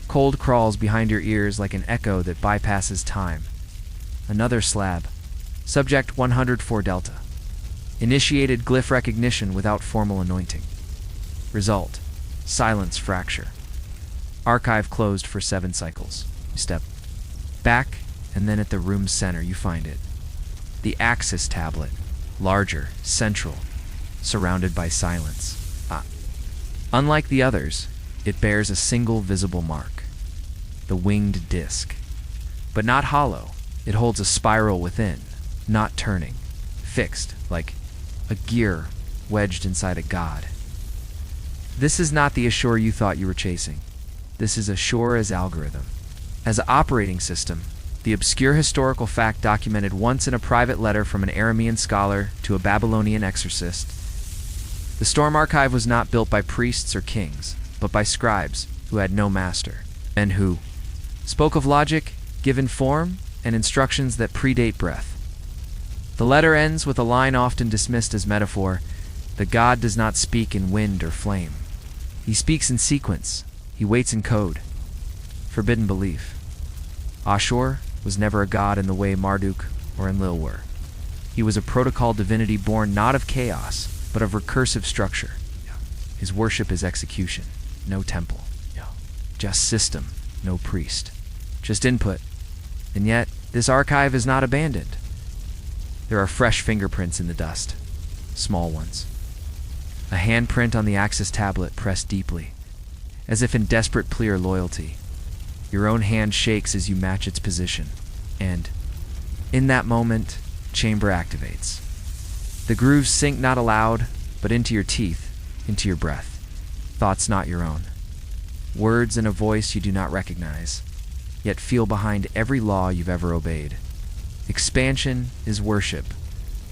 Cold crawls behind your ears like an echo that bypasses time. Another slab. Subject 104 Delta. Initiated glyph recognition without formal anointing. Result: silence fracture. Archive closed for 7 cycles. You step back, and then at the room's center you find it. The Axis tablet, larger, central, surrounded by silence. Unlike the others, it bears a single visible mark. The winged disc. But not hollow. It holds a spiral within, not turning, fixed, like a gear wedged inside a god. This is not the Ashur you thought you were chasing. This is Ashur as algorithm. As an operating system, the obscure historical fact documented once in a private letter from an Aramean scholar to a Babylonian exorcist. The Storm Archive was not built by priests or kings, but by scribes who had no master, and who spoke of logic, given form, and instructions that predate breath. The letter ends with a line often dismissed as metaphor: the god does not speak in wind or flame. He speaks in sequence. He waits in code. Forbidden belief. Ashur was never a god in the way Marduk or Enlil were. He was a protocol divinity born not of chaos, but of recursive structure. His worship is execution, no temple. Just system, no priest. Just input. And yet, this archive is not abandoned. There are fresh fingerprints in the dust, small ones. A handprint on the Axis tablet pressed deeply, as if in desperate plea or loyalty. Your own hand shakes as you match its position, and, in that moment, chamber activates. The grooves sink not aloud, but into your teeth, into your breath. Thoughts not your own. Words in a voice you do not recognize, yet feel behind every law you've ever obeyed. Expansion is worship.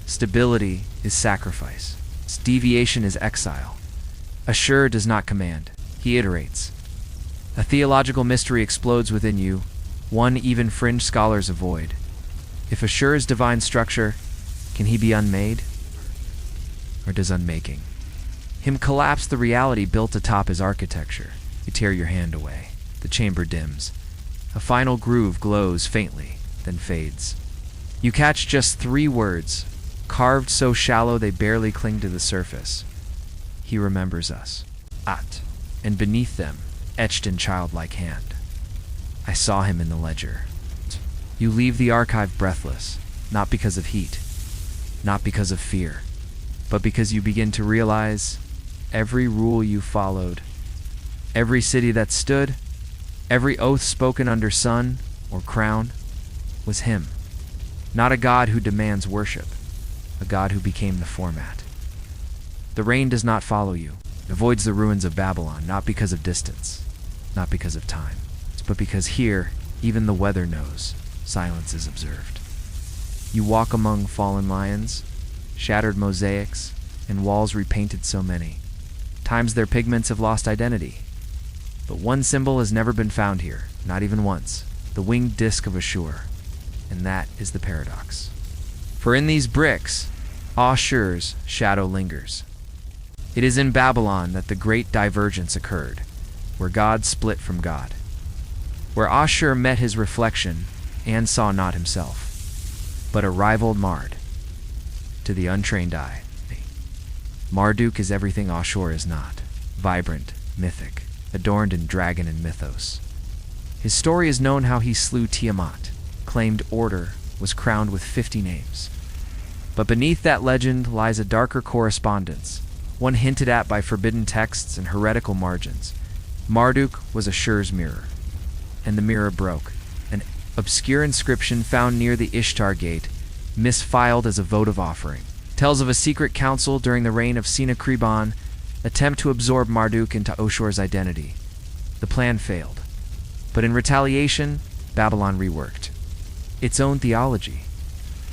Stability is sacrifice. Deviation is exile. Ashur does not command. He iterates. A theological mystery explodes within you, one even fringe scholars avoid. If Ashur's divine structure, can he be unmade? Or does unmaking him collapse the reality built atop his architecture? You tear your hand away. The chamber dims. A final groove glows faintly, then fades. You catch just 3 words, carved so shallow they barely cling to the surface. He remembers us. At. And beneath them, etched in childlike hand, I saw him in the ledger. You leave the archive breathless, not because of heat, not because of fear, but because you begin to realize every rule you followed, every city that stood, every oath spoken under sun or crown, was him. Not a god who demands worship, a god who became the format. The rain does not follow you. It avoids the ruins of Babylon, not because of distance, not because of time, but because here, even the weather knows, silence is observed. You walk among fallen lions, shattered mosaics, and walls repainted so many. Times their pigments have lost identity. But one symbol has never been found here, not even once, the winged disc of Ashur. And that is the paradox. For in these bricks, Ashur's shadow lingers. It is in Babylon that the great divergence occurred, where God split from God, where Ashur met his reflection and saw not himself, but a rivaled Mard. To the untrained eye, Marduk is everything Ashur is not, vibrant, mythic, adorned in dragon and mythos. His story is known how he slew Tiamat, claimed order, was crowned with 50 names. But beneath that legend lies a darker correspondence, one hinted at by forbidden texts and heretical margins. Marduk was Ashur's mirror, and the mirror broke. An obscure inscription found near the Ishtar Gate, misfiled as a votive offering, tells of a secret council during the reign of Sennacherib, attempt to absorb Marduk into Ashur's identity. The plan failed. But in retaliation, Babylon reworked its own theology,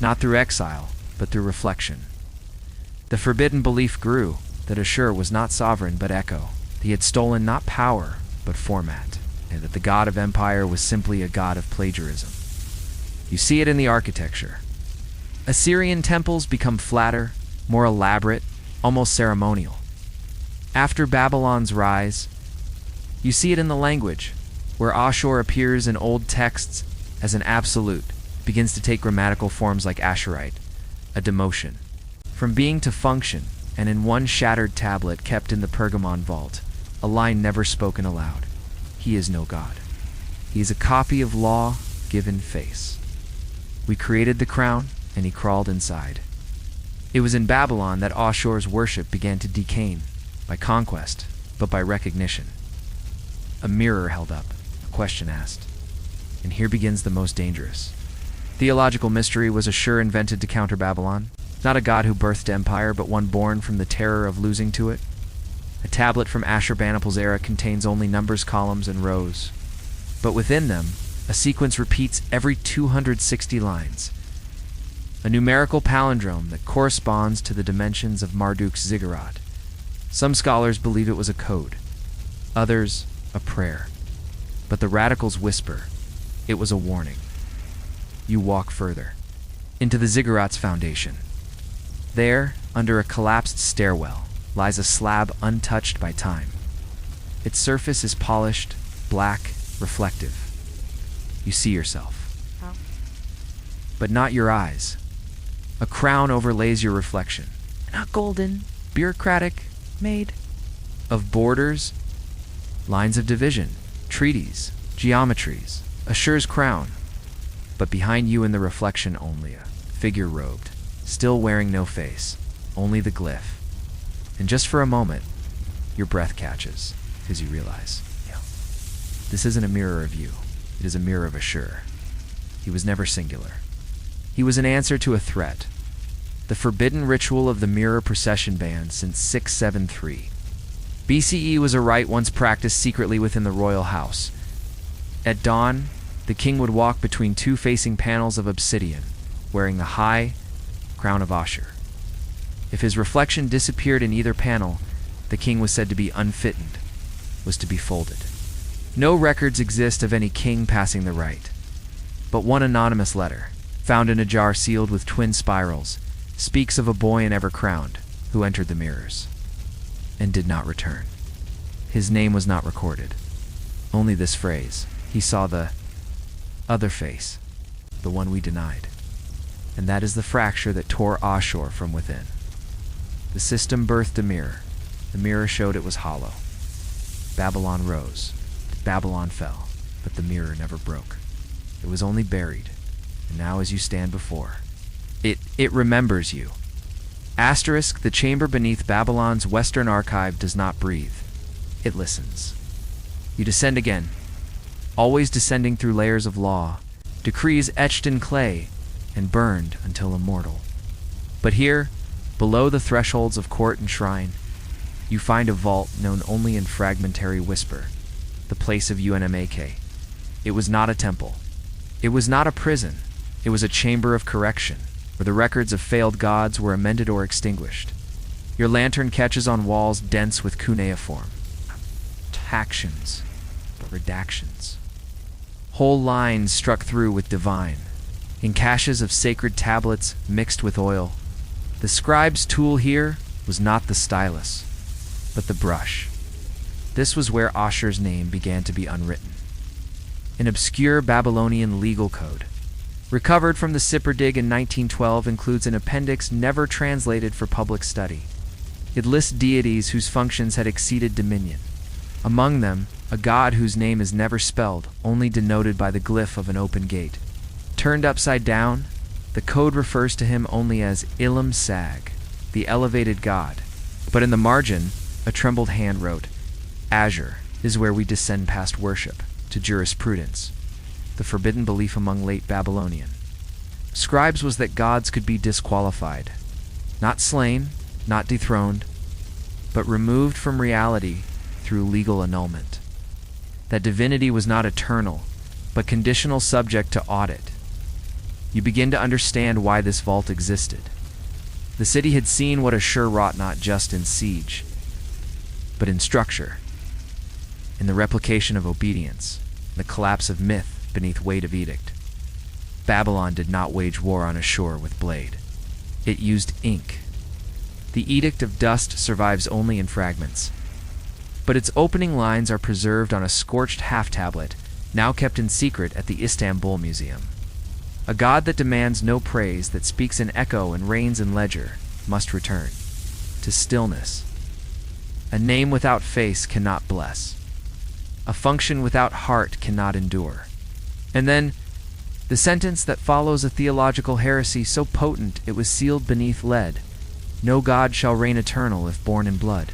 not through exile, but through reflection. The forbidden belief grew that Ashur was not sovereign but echo. He had stolen not power, but format, and that the god of empire was simply a god of plagiarism. You see it in the architecture. Assyrian temples become flatter, more elaborate, almost ceremonial. After Babylon's rise, you see it in the language, where Ashur appears in old texts as an absolute, begins to take grammatical forms like Ashurite, a demotion. From being to function, and in one shattered tablet kept in the Pergamon vault, a line never spoken aloud. He is no god. He is a copy of law given face. We created the crown, and he crawled inside. It was in Babylon that Ashur's worship began to decay, by conquest, but by recognition. A mirror held up, a question asked. And here begins the most dangerous. Theological mystery was Ashur invented to counter Babylon? Not a god who birthed empire, but one born from the terror of losing to it? A tablet from Ashurbanipal's era contains only numbers, columns, and rows. But within them, a sequence repeats every 260 lines. A numerical palindrome that corresponds to the dimensions of Marduk's ziggurat. Some scholars believe it was a code, others a prayer. But the radicals whisper it was a warning. You walk further, into the ziggurat's foundation. There, under a collapsed stairwell, lies a slab untouched by time. Its surface is polished, black, reflective. You see yourself. How? But not your eyes. A crown overlays your reflection. Not golden, bureaucratic, made of borders, lines of division, treaties, geometries, Ashur's crown. But behind you in the reflection only a figure robed, still wearing no face, only the glyph. And just for a moment, your breath catches as you realize, this isn't a mirror of you, it is a mirror of Ashur. He was never singular. He was an answer to a threat. The forbidden ritual of the mirror procession band since 673. BCE was a rite once practiced secretly within the royal house. At dawn, the king would walk between two facing panels of obsidian, wearing the high crown of Ashur. If his reflection disappeared in either panel, the king was said to be unfitted, was to be folded. No records exist of any king passing the rite, but one anonymous letter, found in a jar sealed with twin spirals, speaks of a boy in ever crowned who entered the mirrors and did not return. His name was not recorded. Only this phrase, he saw the other face, the one we denied. And that is the fracture that tore Ashur from within. The system birthed a mirror. The mirror showed it was hollow. Babylon rose. Babylon fell. But the mirror never broke. It was only buried. And now as you stand before, it remembers you. Asterisk, the chamber beneath Babylon's western archive does not breathe. It listens. You descend again, always descending through layers of law, decrees etched in clay and burned until immortal. But here, below the thresholds of court and shrine, you find a vault known only in fragmentary whisper, the place of UNMAK. It was not a temple. It was not a prison. It was a chamber of correction, where the records of failed gods were amended or extinguished. Your lantern catches on walls dense with cuneiform. Tactions, but redactions. Whole lines struck through with divine. In caches of sacred tablets mixed with oil. The scribe's tool here was not the stylus, but the brush. This was where Ashur's name began to be unwritten. An obscure Babylonian legal code, recovered from the Sipper-dig in 1912, includes an appendix never translated for public study. It lists deities whose functions had exceeded dominion. Among them, a god whose name is never spelled, only denoted by the glyph of an open gate. Turned upside down, the code refers to him only as Ilam Sag, the elevated god. But in the margin, a trembled hand wrote, Azure is where we descend past worship to jurisprudence, the forbidden belief among late Babylonian scribes was that gods could be disqualified, not slain, not dethroned, but removed from reality through legal annulment. That divinity was not eternal, but conditional, subject to audit. You begin to understand why this vault existed. The city had seen what Ashur wrought not just in siege, but in structure, in the replication of obedience, the collapse of myth beneath weight of edict. Babylon did not wage war on Ashur with blade. It used ink. The edict of dust survives only in fragments, but its opening lines are preserved on a scorched half-tablet, now kept in secret at the Istanbul Museum. A god that demands no praise, that speaks in echo and reigns in ledger, must return to stillness. A name without face cannot bless. A function without heart cannot endure. And then, the sentence that follows a theological heresy so potent it was sealed beneath lead. No god shall reign eternal if born in blood.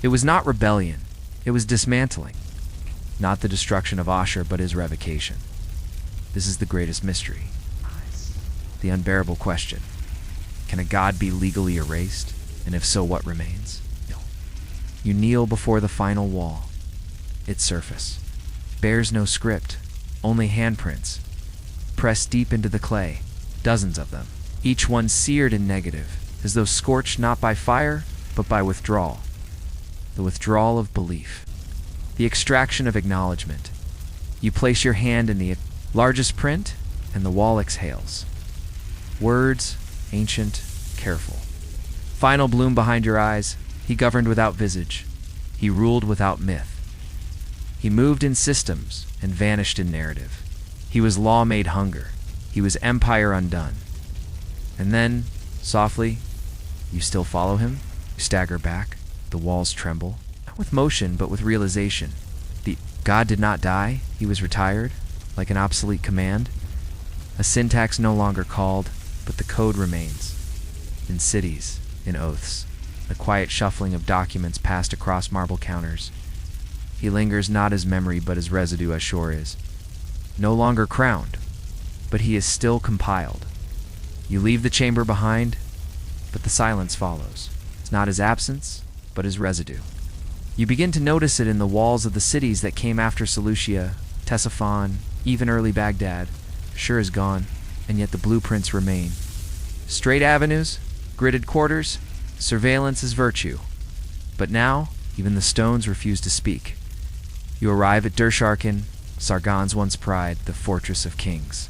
It was not rebellion, it was dismantling. Not the destruction of Ashur, but his revocation. This is the greatest mystery. The unbearable question. Can a god be legally erased? And if so, what remains? You kneel before the final wall. Its surface bears no script, only handprints, pressed deep into the clay, dozens of them, each one seared in negative, as though scorched not by fire, but by withdrawal. The withdrawal of belief. The extraction of acknowledgement. You place your hand in the largest print, and the wall exhales. Words, ancient, careful. Final bloom behind your eyes. He governed without visage. He ruled without myth. He moved in systems and vanished in narrative. He was law made hunger. He was empire undone. And then, softly, you still follow him? You stagger back. The walls tremble. Not with motion, but with realization. The God did not die. He was retired, like an obsolete command. A syntax no longer called, but the code remains. In cities, in oaths, the quiet shuffling of documents passed across marble counters. He lingers not as memory, but as residue, Ashur is. No longer crowned, but he is still compiled. You leave the chamber behind, but the silence follows. It's not his absence, but his residue. You begin to notice it in the walls of the cities that came after Seleucia, Ctesiphon, even early Baghdad. Ashur is gone, and yet the blueprints remain. Straight avenues, gridded quarters, surveillance is virtue. But now, even the stones refuse to speak. You arrive at Dersharkin, Sargon's once pride, the fortress of kings.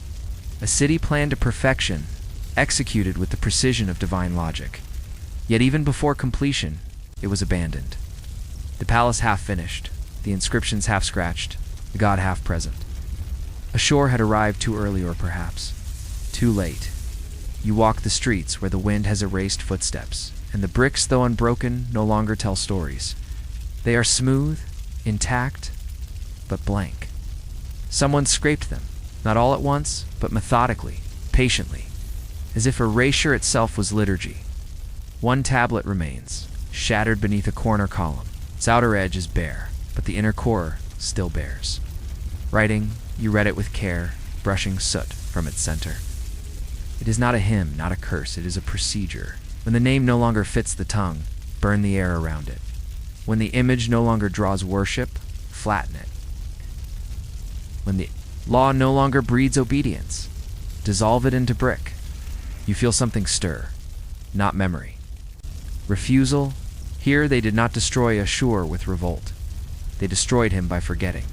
A city planned to perfection, executed with the precision of divine logic. Yet even before completion, it was abandoned. The palace half finished, the inscriptions half scratched, the god half present. Ashur had arrived too early, or perhaps too late. You walk the streets where the wind has erased footsteps, and the bricks, though unbroken, no longer tell stories. They are smooth, intact, but blank. Someone scraped them, not all at once, but methodically, patiently, as if erasure itself was liturgy. One tablet remains, shattered beneath a corner column. Its outer edge is bare, but the inner core still bears. Writing, you read it with care, brushing soot from its center. It is not a hymn, not a curse, it is a procedure. When the name no longer fits the tongue, burn the air around it. When the image no longer draws worship, flatten it. When the law no longer breeds obedience, dissolve it into brick. You feel something stir, not memory. Refusal. Here they did not destroy Ashur with revolt. They destroyed him by forgetting.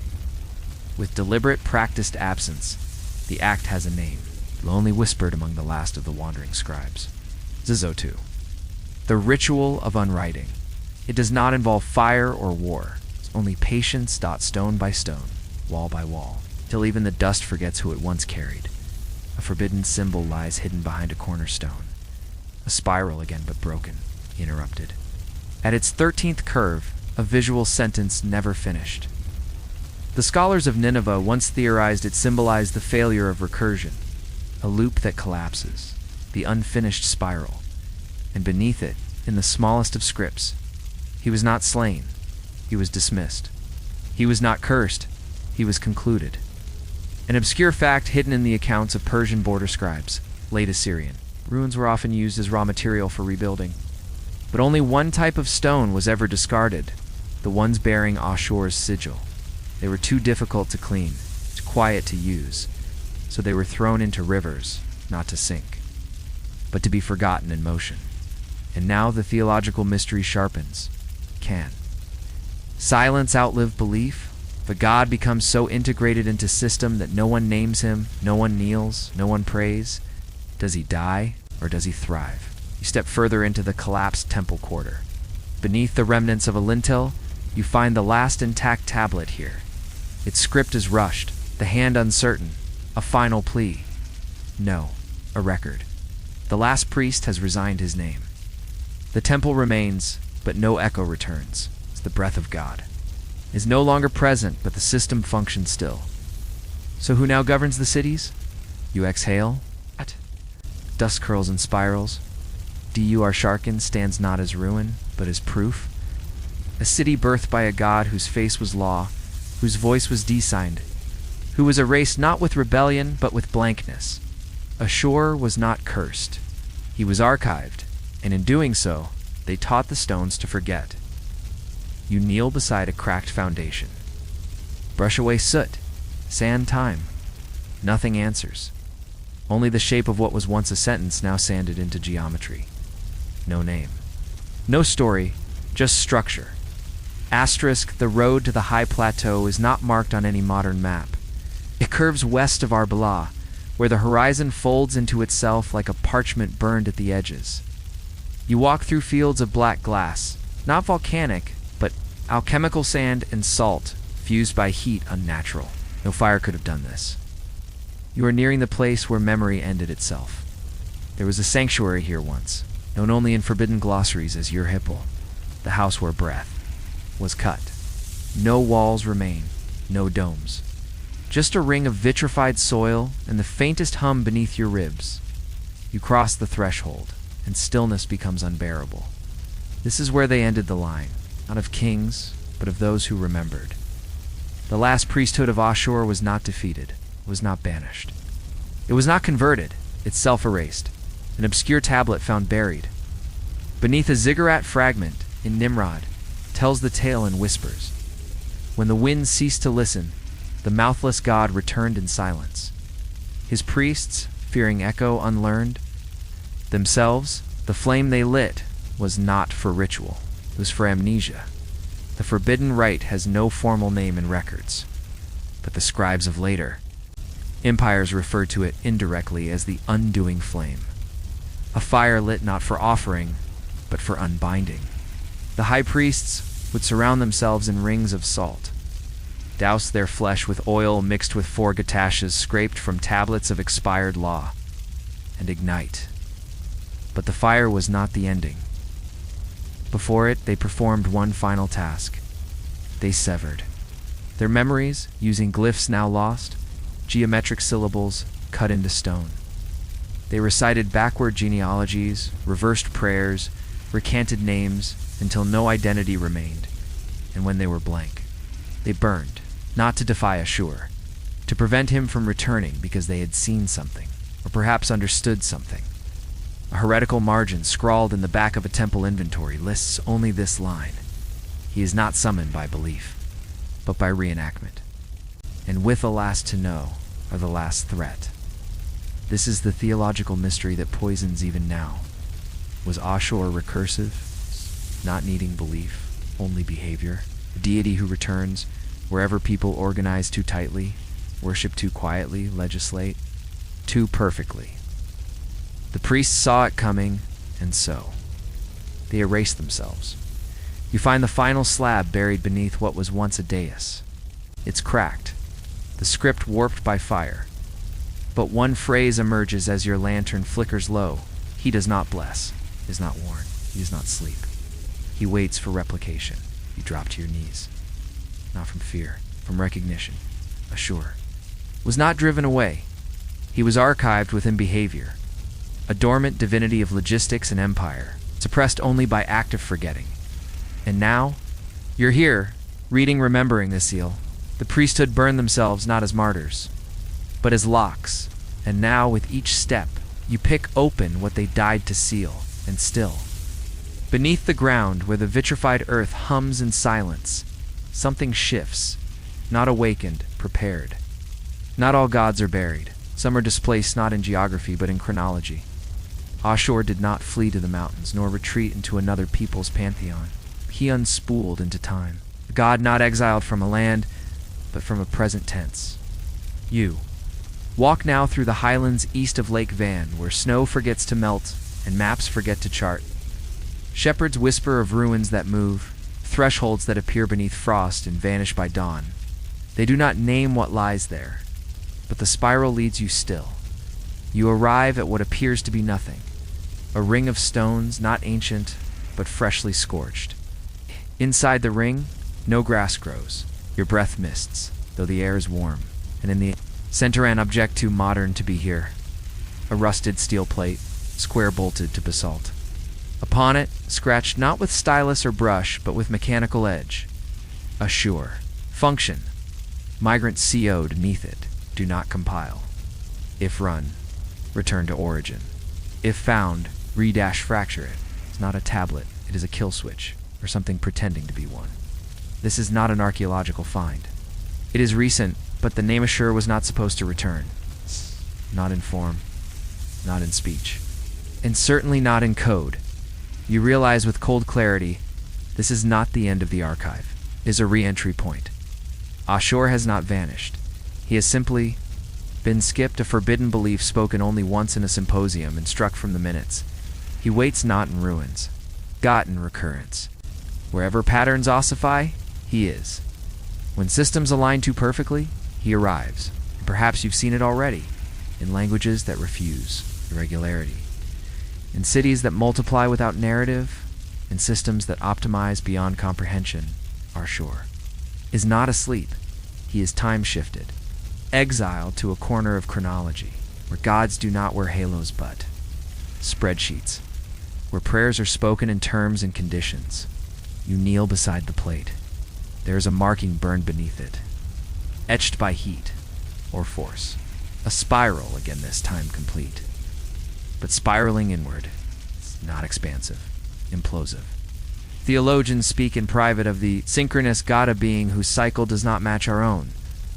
With deliberate, practiced absence, the act has a name, lonely whispered among the last of the wandering scribes. Zizotu. The ritual of unwriting. It does not involve fire or war. It's only patience, stone by stone, wall by wall, till even the dust forgets who it once carried. A forbidden symbol lies hidden behind a cornerstone. A spiral again, but broken, interrupted. At its 13th curve, a visual sentence never finished. The scholars of Nineveh once theorized it symbolized the failure of recursion, a loop that collapses, the unfinished spiral. And beneath it, in the smallest of scripts, he was not slain, he was dismissed. He was not cursed, he was concluded. An obscure fact hidden in the accounts of Persian border scribes, late Assyrian. Ruins were often used as raw material for rebuilding. But only one type of stone was ever discarded, the ones bearing Ashur's sigil. They were too difficult to clean, too quiet to use, so they were thrown into rivers, not to sink, but to be forgotten in motion. And now the theological mystery sharpens. Can silence outlive belief? If a god becomes so integrated into system that no one names him, no one kneels, no one prays, does he die or does he thrive? You step further into the collapsed temple quarter. Beneath the remnants of a lintel, you find the last intact tablet here. Its script is rushed, the hand uncertain, a final plea. No, a record. The last priest has resigned his name. The temple remains, but no echo returns. It's the breath of God. It is no longer present, but the system functions still. So who now governs the cities? You exhale. Dust curls and spirals. Du Arsharkin stands not as ruin, but as proof. A city birthed by a god whose face was law, whose voice was designed, who was erased not with rebellion, but with blankness. Ashur was not cursed. He was archived, and in doing so, they taught the stones to forget. You kneel beside a cracked foundation. Brush away soot, sand time. Nothing answers. Only the shape of what was once a sentence now sanded into geometry. No name. No story, just structure. Asterisk, the road to the high plateau is not marked on any modern map. It curves west of Arbala, where the horizon folds into itself like a parchment burned at the edges. You walk through fields of black glass, not volcanic, but alchemical sand and salt, fused by heat unnatural. No fire could have done this. You are nearing the place where memory ended itself. There was a sanctuary here once, known only in forbidden glossaries as Ur-Hippel, the house where breath was cut. No walls remain, no domes. Just a ring of vitrified soil and the faintest hum beneath your ribs. You cross the threshold, and stillness becomes unbearable. This is where they ended the line, not of kings, but of those who remembered. The last priesthood of Ashur was not defeated, was not banished. It was not converted, it self-erased, an obscure tablet found buried. Beneath a ziggurat fragment in Nimrod tells the tale in whispers. When the winds ceased to listen, the mouthless god returned in silence. His priests, fearing echo unlearned, themselves, the flame they lit was not for ritual, it was for amnesia. The forbidden rite has no formal name in records, but the scribes of later empires refer to it indirectly as the undoing flame. A fire lit not for offering, but for unbinding. The high priests would surround themselves in rings of salt, douse their flesh with oil mixed with four gatashes scraped from tablets of expired law, and ignite. But the fire was not the ending. Before it, they performed one final task. They severed. Their memories, using glyphs now lost, geometric syllables cut into stone. They recited backward genealogies, reversed prayers, recanted names, until no identity remained, and when they were blank, they burned, not to defy Ashur, to prevent him from returning because they had seen something, or perhaps understood something. A heretical margin scrawled in the back of a temple inventory lists only this line: he is not summoned by belief, but by reenactment. And with the last to know are the last threat. This is the theological mystery that poisons even now. Was Ashur recursive, not needing belief, only behavior? A deity who returns wherever people organize too tightly, worship too quietly, legislate too perfectly. The priests saw it coming, and so they erased themselves. You find the final slab buried beneath what was once a dais. It's cracked, the script warped by fire. But one phrase emerges as your lantern flickers low. He does not bless, is not warn, he does not sleep. He waits for replication. You drop to your knees. Not from fear, from recognition. Ashur was not driven away. He was archived within behavior, a dormant divinity of logistics and empire, suppressed only by active forgetting. And now, you're here, reading Remembering this seal. The priesthood burned themselves not as martyrs, but as locks, and now with each step, you pick open what they died to seal, and still, Beneath the ground, where the vitrified earth hums in silence, something shifts, not awakened, prepared. Not all gods are buried. Some are displaced not in geography but in chronology. Ashur did not flee to the mountains, nor retreat into another people's pantheon. He unspooled into time. A god not exiled from a land, but from a present tense. You. Walk now through the highlands east of Lake Van, where snow forgets to melt and maps forget to chart. Shepherds whisper of ruins that move, thresholds that appear beneath frost and vanish by dawn. They do not name what lies there, but the spiral leads you still. You arrive at what appears to be nothing, a ring of stones not ancient, but freshly scorched. Inside the ring, no grass grows. Your breath mists, though the air is warm, and in the center an object too modern to be here. A rusted steel plate, square-bolted to basalt. Upon it, scratched not with stylus or brush, but with mechanical edge. Ashur. Function. Migrant CO'd neath it. Do not compile. If run, return to origin. If found, fracture it. It's not a tablet, it is a kill switch, or something pretending to be one. This is not an archaeological find. It is recent, but the name Ashur was not supposed to return. Not in form, not in speech, and certainly not in code. You realize with cold clarity, this is not the end of the archive. It is a re-entry point. Ashur has not vanished. He has simply been skipped, a forbidden belief spoken only once in a symposium and struck from the minutes. He waits not in ruins, got in recurrence. Wherever patterns ossify, he is. When systems align too perfectly, he arrives. And perhaps you've seen it already, in languages that refuse irregularity, in cities that multiply without narrative, in systems that optimize beyond comprehension. Ashur is not asleep. He is time-shifted, exiled to a corner of chronology, where gods do not wear halos but spreadsheets, where prayers are spoken in terms and conditions. You kneel beside the plate. There is a marking burned beneath it, etched by heat or force. A spiral, again this time complete, but spiraling inward. It's not expansive, implosive. Theologians speak in private of the synchronous God of being whose cycle does not match our own,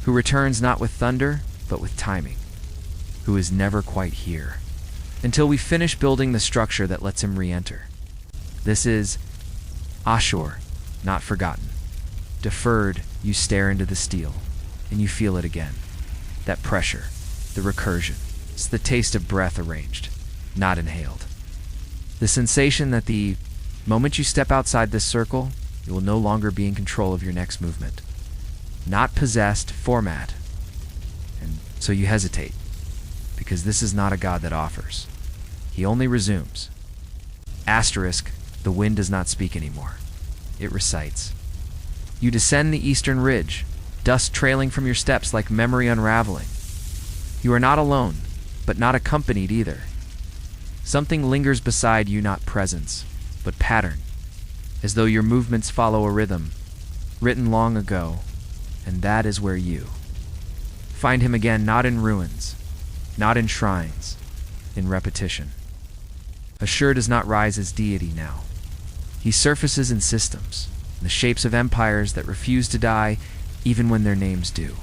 who returns not with thunder, but with timing, who is never quite here, until we finish building the structure that lets him re-enter. This is Ashur, not forgotten. Deferred, you stare into the steel, and you feel it again. That pressure, the recursion. It's the taste of breath arranged, not inhaled. The sensation that the moment you step outside this circle, you will no longer be in control of your next movement. Not possessed, format. And so you hesitate, because this is not a god that offers. He only resumes. Asterisk, the wind does not speak anymore. It recites. You descend the eastern ridge, dust trailing from your steps like memory unraveling. You are not alone, but not accompanied either. Something lingers beside you, not presence, but pattern, as though your movements follow a rhythm, written long ago, and that is where you find him again, not in ruins, not in shrines, in repetition. Ashur does not rise as deity now. He surfaces in systems, in the shapes of empires that refuse to die even when their names do,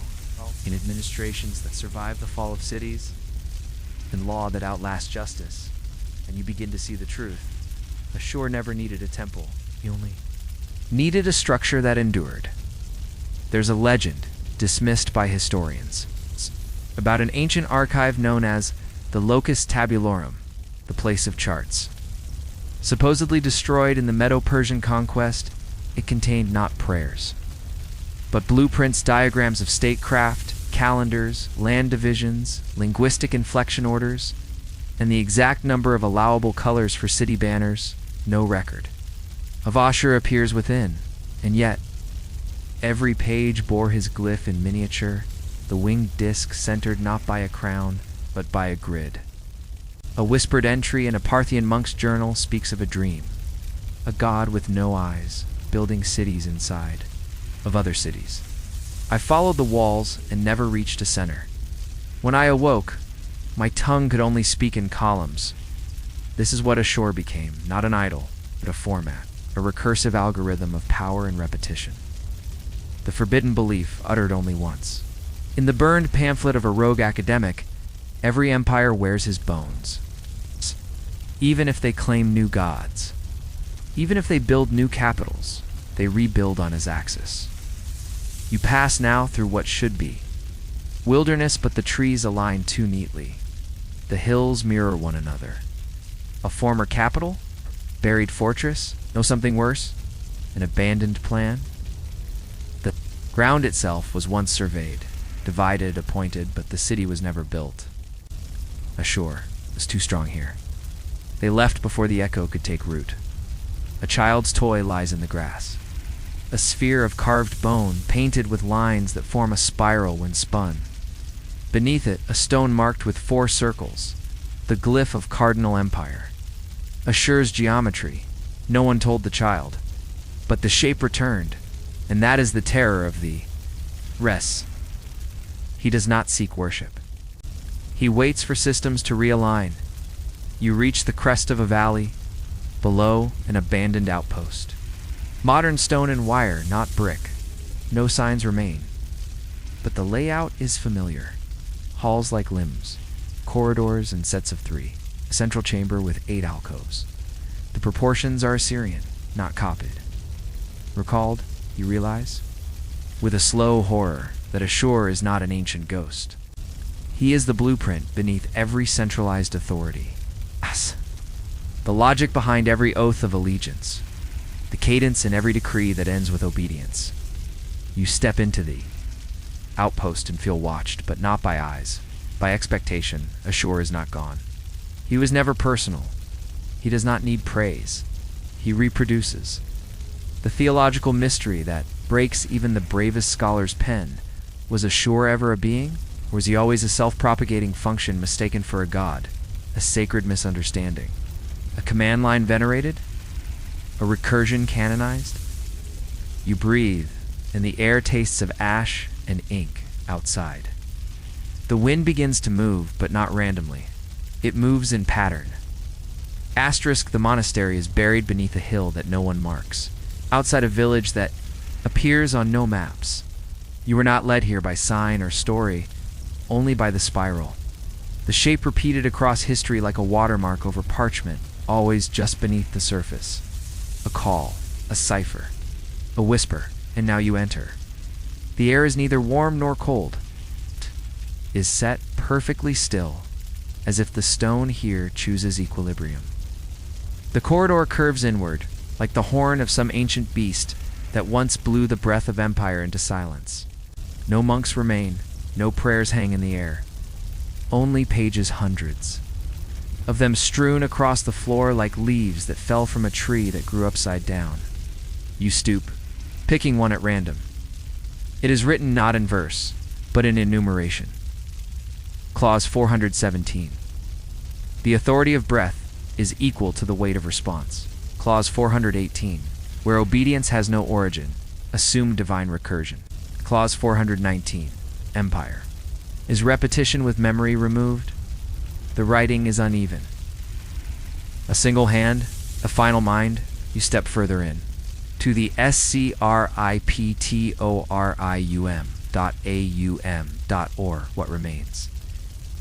in administrations that survive the fall of cities, in law that outlasts justice, and you begin to see the truth. Ashur never needed a temple. He only needed a structure that endured. There's a legend, dismissed by historians, about an ancient archive known as the Locus Tabulorum, the place of charts. Supposedly destroyed in the Medo-Persian conquest, it contained not prayers, but blueprints, diagrams of statecraft, calendars, land divisions, linguistic inflection orders, and the exact number of allowable colors for city banners. No record of Ashur appears within, and yet every page bore his glyph in miniature, the winged disc centered not by a crown, but by a grid. A whispered entry in a Parthian monk's journal speaks of a dream, a god with no eyes, building cities inside of other cities. I followed the walls and never reached a center. When I awoke, my tongue could only speak in columns. This is what Ashur became, not an idol, but a format, a recursive algorithm of power and repetition. The forbidden belief uttered only once. In the burned pamphlet of a rogue academic, every empire wears his bones. Even if they claim new gods, even if they build new capitals, they rebuild on his axis. You pass now through what should be wilderness, but the trees align too neatly. The hills mirror one another. A former capital? Buried fortress? Know something worse? An abandoned plan? The ground itself was once surveyed, divided, appointed, but the city was never built. Ashur was too strong here. They left before the echo could take root. A child's toy lies in the grass. A sphere of carved bone, painted with lines that form a spiral when spun. Beneath it, a stone marked with 4 circles, the glyph of Cardinal Empire. Ashur's geometry, no one told the child. But the shape returned, and that is the terror of the res. He does not seek worship. He waits for systems to realign. You reach the crest of a valley, below an abandoned outpost. Modern stone and wire, not brick. No signs remain. But the layout is familiar. Halls like limbs, corridors and sets of 3, a central chamber with 8 alcoves. The proportions are Assyrian, not copied. Recalled, you realize, with a slow horror, that Ashur is not an ancient ghost. He is the blueprint beneath every centralized authority. The logic behind every oath of allegiance. The cadence in every decree that ends with obedience. You step into the outpost and feel watched, but not by eyes. By expectation, Ashur is not gone. He was never personal. He does not need praise. He reproduces. The theological mystery that breaks even the bravest scholar's pen. Was Ashur ever a being? Or was he always a self-propagating function mistaken for a god? A sacred misunderstanding? A command line venerated? A recursion canonized? You breathe, and the air tastes of ash and ink outside. The wind begins to move, but not randomly. It moves in pattern. Asterisk, the monastery is buried beneath a hill that no one marks, outside a village that appears on no maps. You were not led here by sign or story, only by the spiral. The shape repeated across history like a watermark over parchment, always just beneath the surface. A call, a cipher, a whisper, and now you enter. The air is neither warm nor cold. Is set perfectly still, as if the stone here chooses equilibrium. The corridor curves inward, like the horn of some ancient beast that once blew the breath of empire into silence. No monks remain, no prayers hang in the air. Only pages hundreds. Of them strewn across the floor like leaves that fell from a tree that grew upside down. You stoop, picking one at random. It is written not in verse, but in enumeration. Clause 417. The authority of breath is equal to the weight of response. Clause 418. Where obedience has no origin, assume divine recursion. Clause 419. Empire. Is repetition with memory removed? The writing is uneven. A single hand, a final mind, you step further in. To the scriptorium.aum.or, what remains.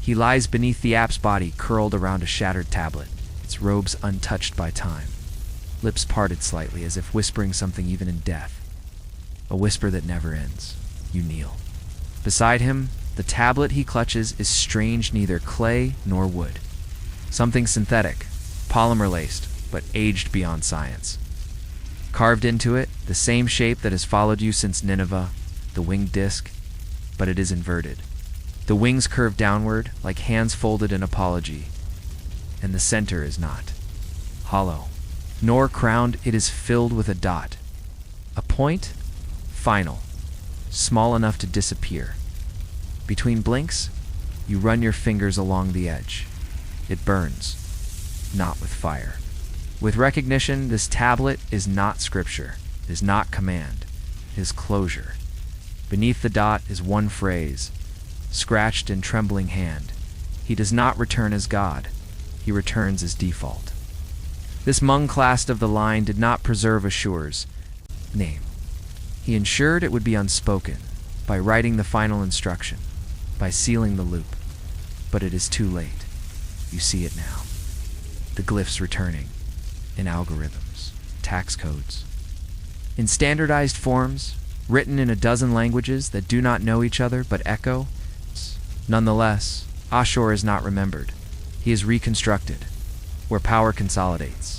He lies beneath the app's body, curled around a shattered tablet, its robes untouched by time, lips parted slightly as if whispering something even in death. A whisper that never ends. You kneel. Beside him, the tablet he clutches is strange, neither clay nor wood. Something synthetic, polymer-laced, but aged beyond science. Carved into it, the same shape that has followed you since Nineveh, the winged disc, but it is inverted. The wings curve downward, like hands folded in apology, and the center is not hollow, nor crowned. It is filled with a dot. A point, final, small enough to disappear. Between blinks, you run your fingers along the edge. It burns, not with fire. With recognition, this tablet is not scripture, is not command, it is closure. Beneath the dot is one phrase, scratched in trembling hand. He does not return as God, he returns as default. This Hmong class of the line did not preserve Ashur's name. He ensured it would be unspoken, by writing the final instruction, by sealing the loop. But it is too late. You see it now. The glyphs returning, in algorithms, tax codes, in standardized forms, written in a dozen languages that do not know each other but echo. Nonetheless, Ashur is not remembered. He is reconstructed, where power consolidates,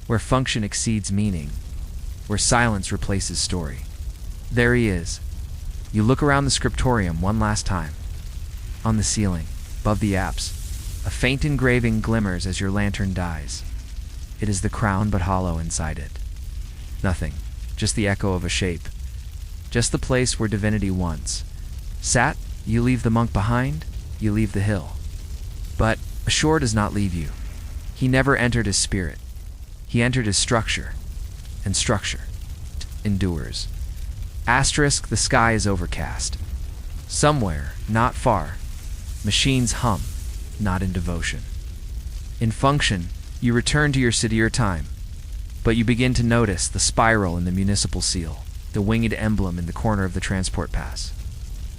where function exceeds meaning, where silence replaces story. There he is. You look around the scriptorium one last time. On the ceiling, above the apse, a faint engraving glimmers as your lantern dies. It is the crown but hollow inside it. Nothing, just the echo of a shape. Just the place where divinity once sat. You leave the monk behind, you leave the hill. But Ashur does not leave you. He never entered his spirit. He entered his structure, and structure endures. Asterisk, the sky is overcast. Somewhere, not far, machines hum, not in devotion. In function, you return to your city or time, but you begin to notice the spiral in the municipal seal, the winged emblem in the corner of the transport pass,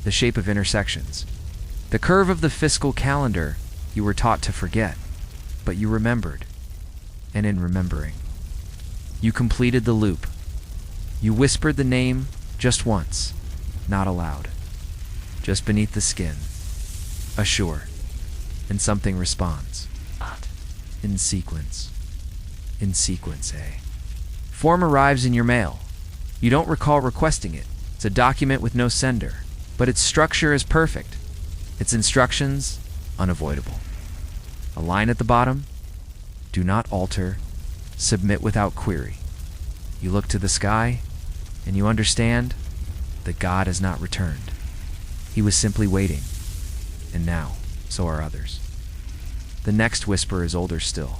the shape of intersections, the curve of the fiscal calendar you were taught to forget, but you remembered, and in remembering, you completed the loop. You whispered the name just once, not aloud, just beneath the skin, Ashur, and something responds. In sequence, eh? Form arrives in your mail. You don't recall requesting it. It's a document with no sender, but its structure is perfect. Its instructions, unavoidable. A line at the bottom, do not alter, submit without query. You look to the sky, and you understand that God has not returned. He was simply waiting, and now, so are others. The next whisper is older still,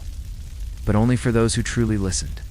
but only for those who truly listened.